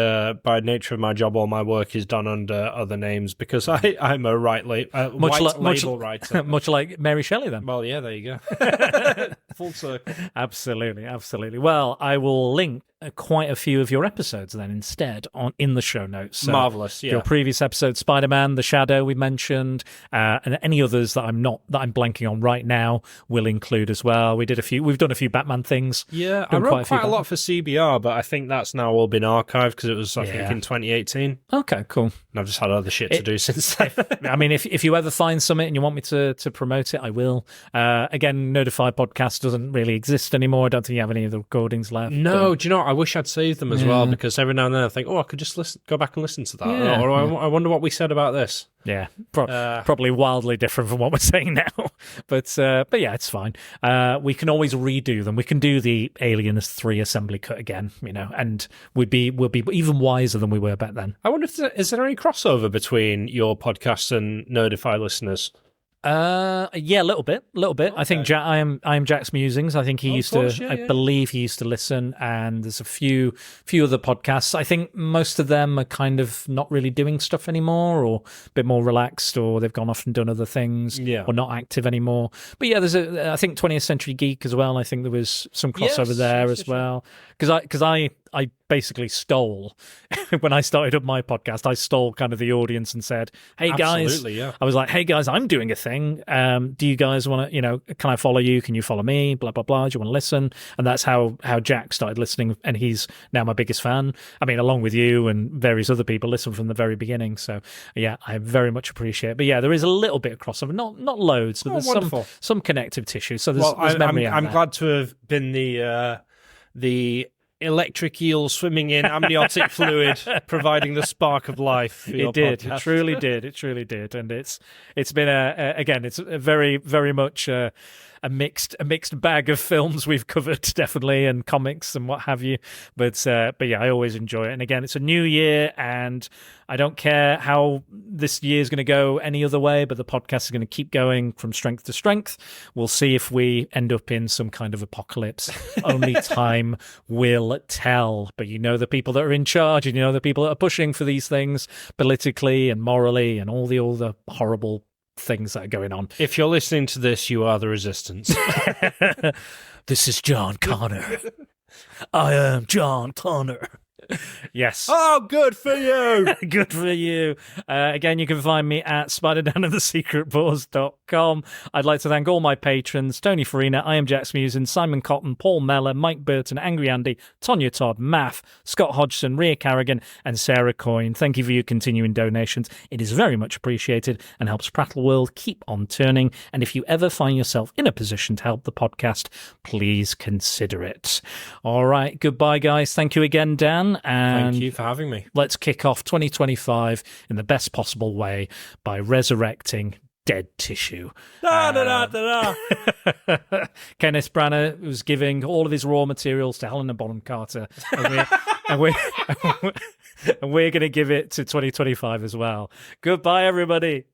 by nature of my job, all my work is done under other names because I'm a white label writer.
Much like Mary Shelley, then.
Well, yeah, there you go. Full circle.
Absolutely. Well, I will link quite a few of your episodes then instead in the show notes. So
marvelous. Yeah.
Your previous episode, Spider-Man, The Shadow, we mentioned, and any others that I'm blanking on right now, will include as well. We've done a few Batman things.
Yeah, I wrote quite a lot for CBR, but I think that's now all been archived because it was, I think, in 2018.
Okay, cool.
And I've just had other shit to do since then.
I mean, if you ever find something and you want me to promote it, I will. Again, Notified Podcast doesn't really exist anymore. I don't think you have any of the recordings left.
No, do you know what? I wish I'd saved them as well, because every now and then I think, I could just go back and listen to that.
Yeah.
Or I wonder what we said about this.
Yeah, probably wildly different from what we're saying now, but yeah, it's fine. We can always redo them. We can do the Aliens 3 assembly cut again, and we'll be even wiser than we were back then.
I wonder is there any crossover between your podcast and Nerdify listeners?
Yeah, a little bit. Okay. I think I am Jack's Musings. I think he used to. I believe he used to listen, and there's a few other podcasts. I think most of them are kind of not really doing stuff anymore, or a bit more relaxed, or they've gone off and done other things, or not active anymore. But yeah, there's I think 20th Century Geek as well. I think there was some crossover there as well, because I basically stole when I started up my podcast. I stole kind of the audience and said, "Hey guys," I was like, "Hey guys, I'm doing a thing. Do you guys want to? Can I follow you? Can you follow me? Blah blah blah. Do you want to listen?" And that's how Jack started listening, and he's now my biggest fan. I mean, along with you and various other people, listen from the very beginning. So yeah, I very much appreciate it. But yeah, there is a little bit of crossover, not loads, but there's some connective tissue. So there's memory.
I'm glad to have been the electric eel swimming in amniotic fluid, providing the spark of life for your podcast.
It truly did, and it's been it's a very, very much mixed bag of films we've covered, definitely, and comics and what have you. But yeah, I always enjoy it. And again, it's a new year, and I don't care how this year is going to go any other way, but the podcast is going to keep going from strength to strength. We'll see if we end up in some kind of apocalypse. Only time will tell. But you know the people that are in charge, and you know the people that are pushing for these things politically and morally and all the horrible things that are going on.
If you're listening to this, you are the resistance.
This is John Connor. I am John Connor. Yes.
Oh, good for you.
Good for you. Again, you can find me at spiderdownandthesecretbores.com. I'd like to thank all my patrons: Tony Farina, I Am Jax Musin, Simon Cotton, Paul Meller, Mike Burton, Angry Andy, Tonya Todd, Math, Scott Hodgson, Rhea Carrigan, and Sarah Coyne. Thank you for your continuing donations. It is very much appreciated and helps Prattle World keep on turning. And if you ever find yourself in a position to help the podcast, please consider it. All right. Goodbye, guys. Thank you again, Dan. And
thank you for having me.
Let's kick off 2025 in the best possible way by resurrecting dead tissue. Kenneth Branagh was giving all of his raw materials to Helena Bonham Carter, and we're going to give it to 2025 as well. Goodbye, everybody.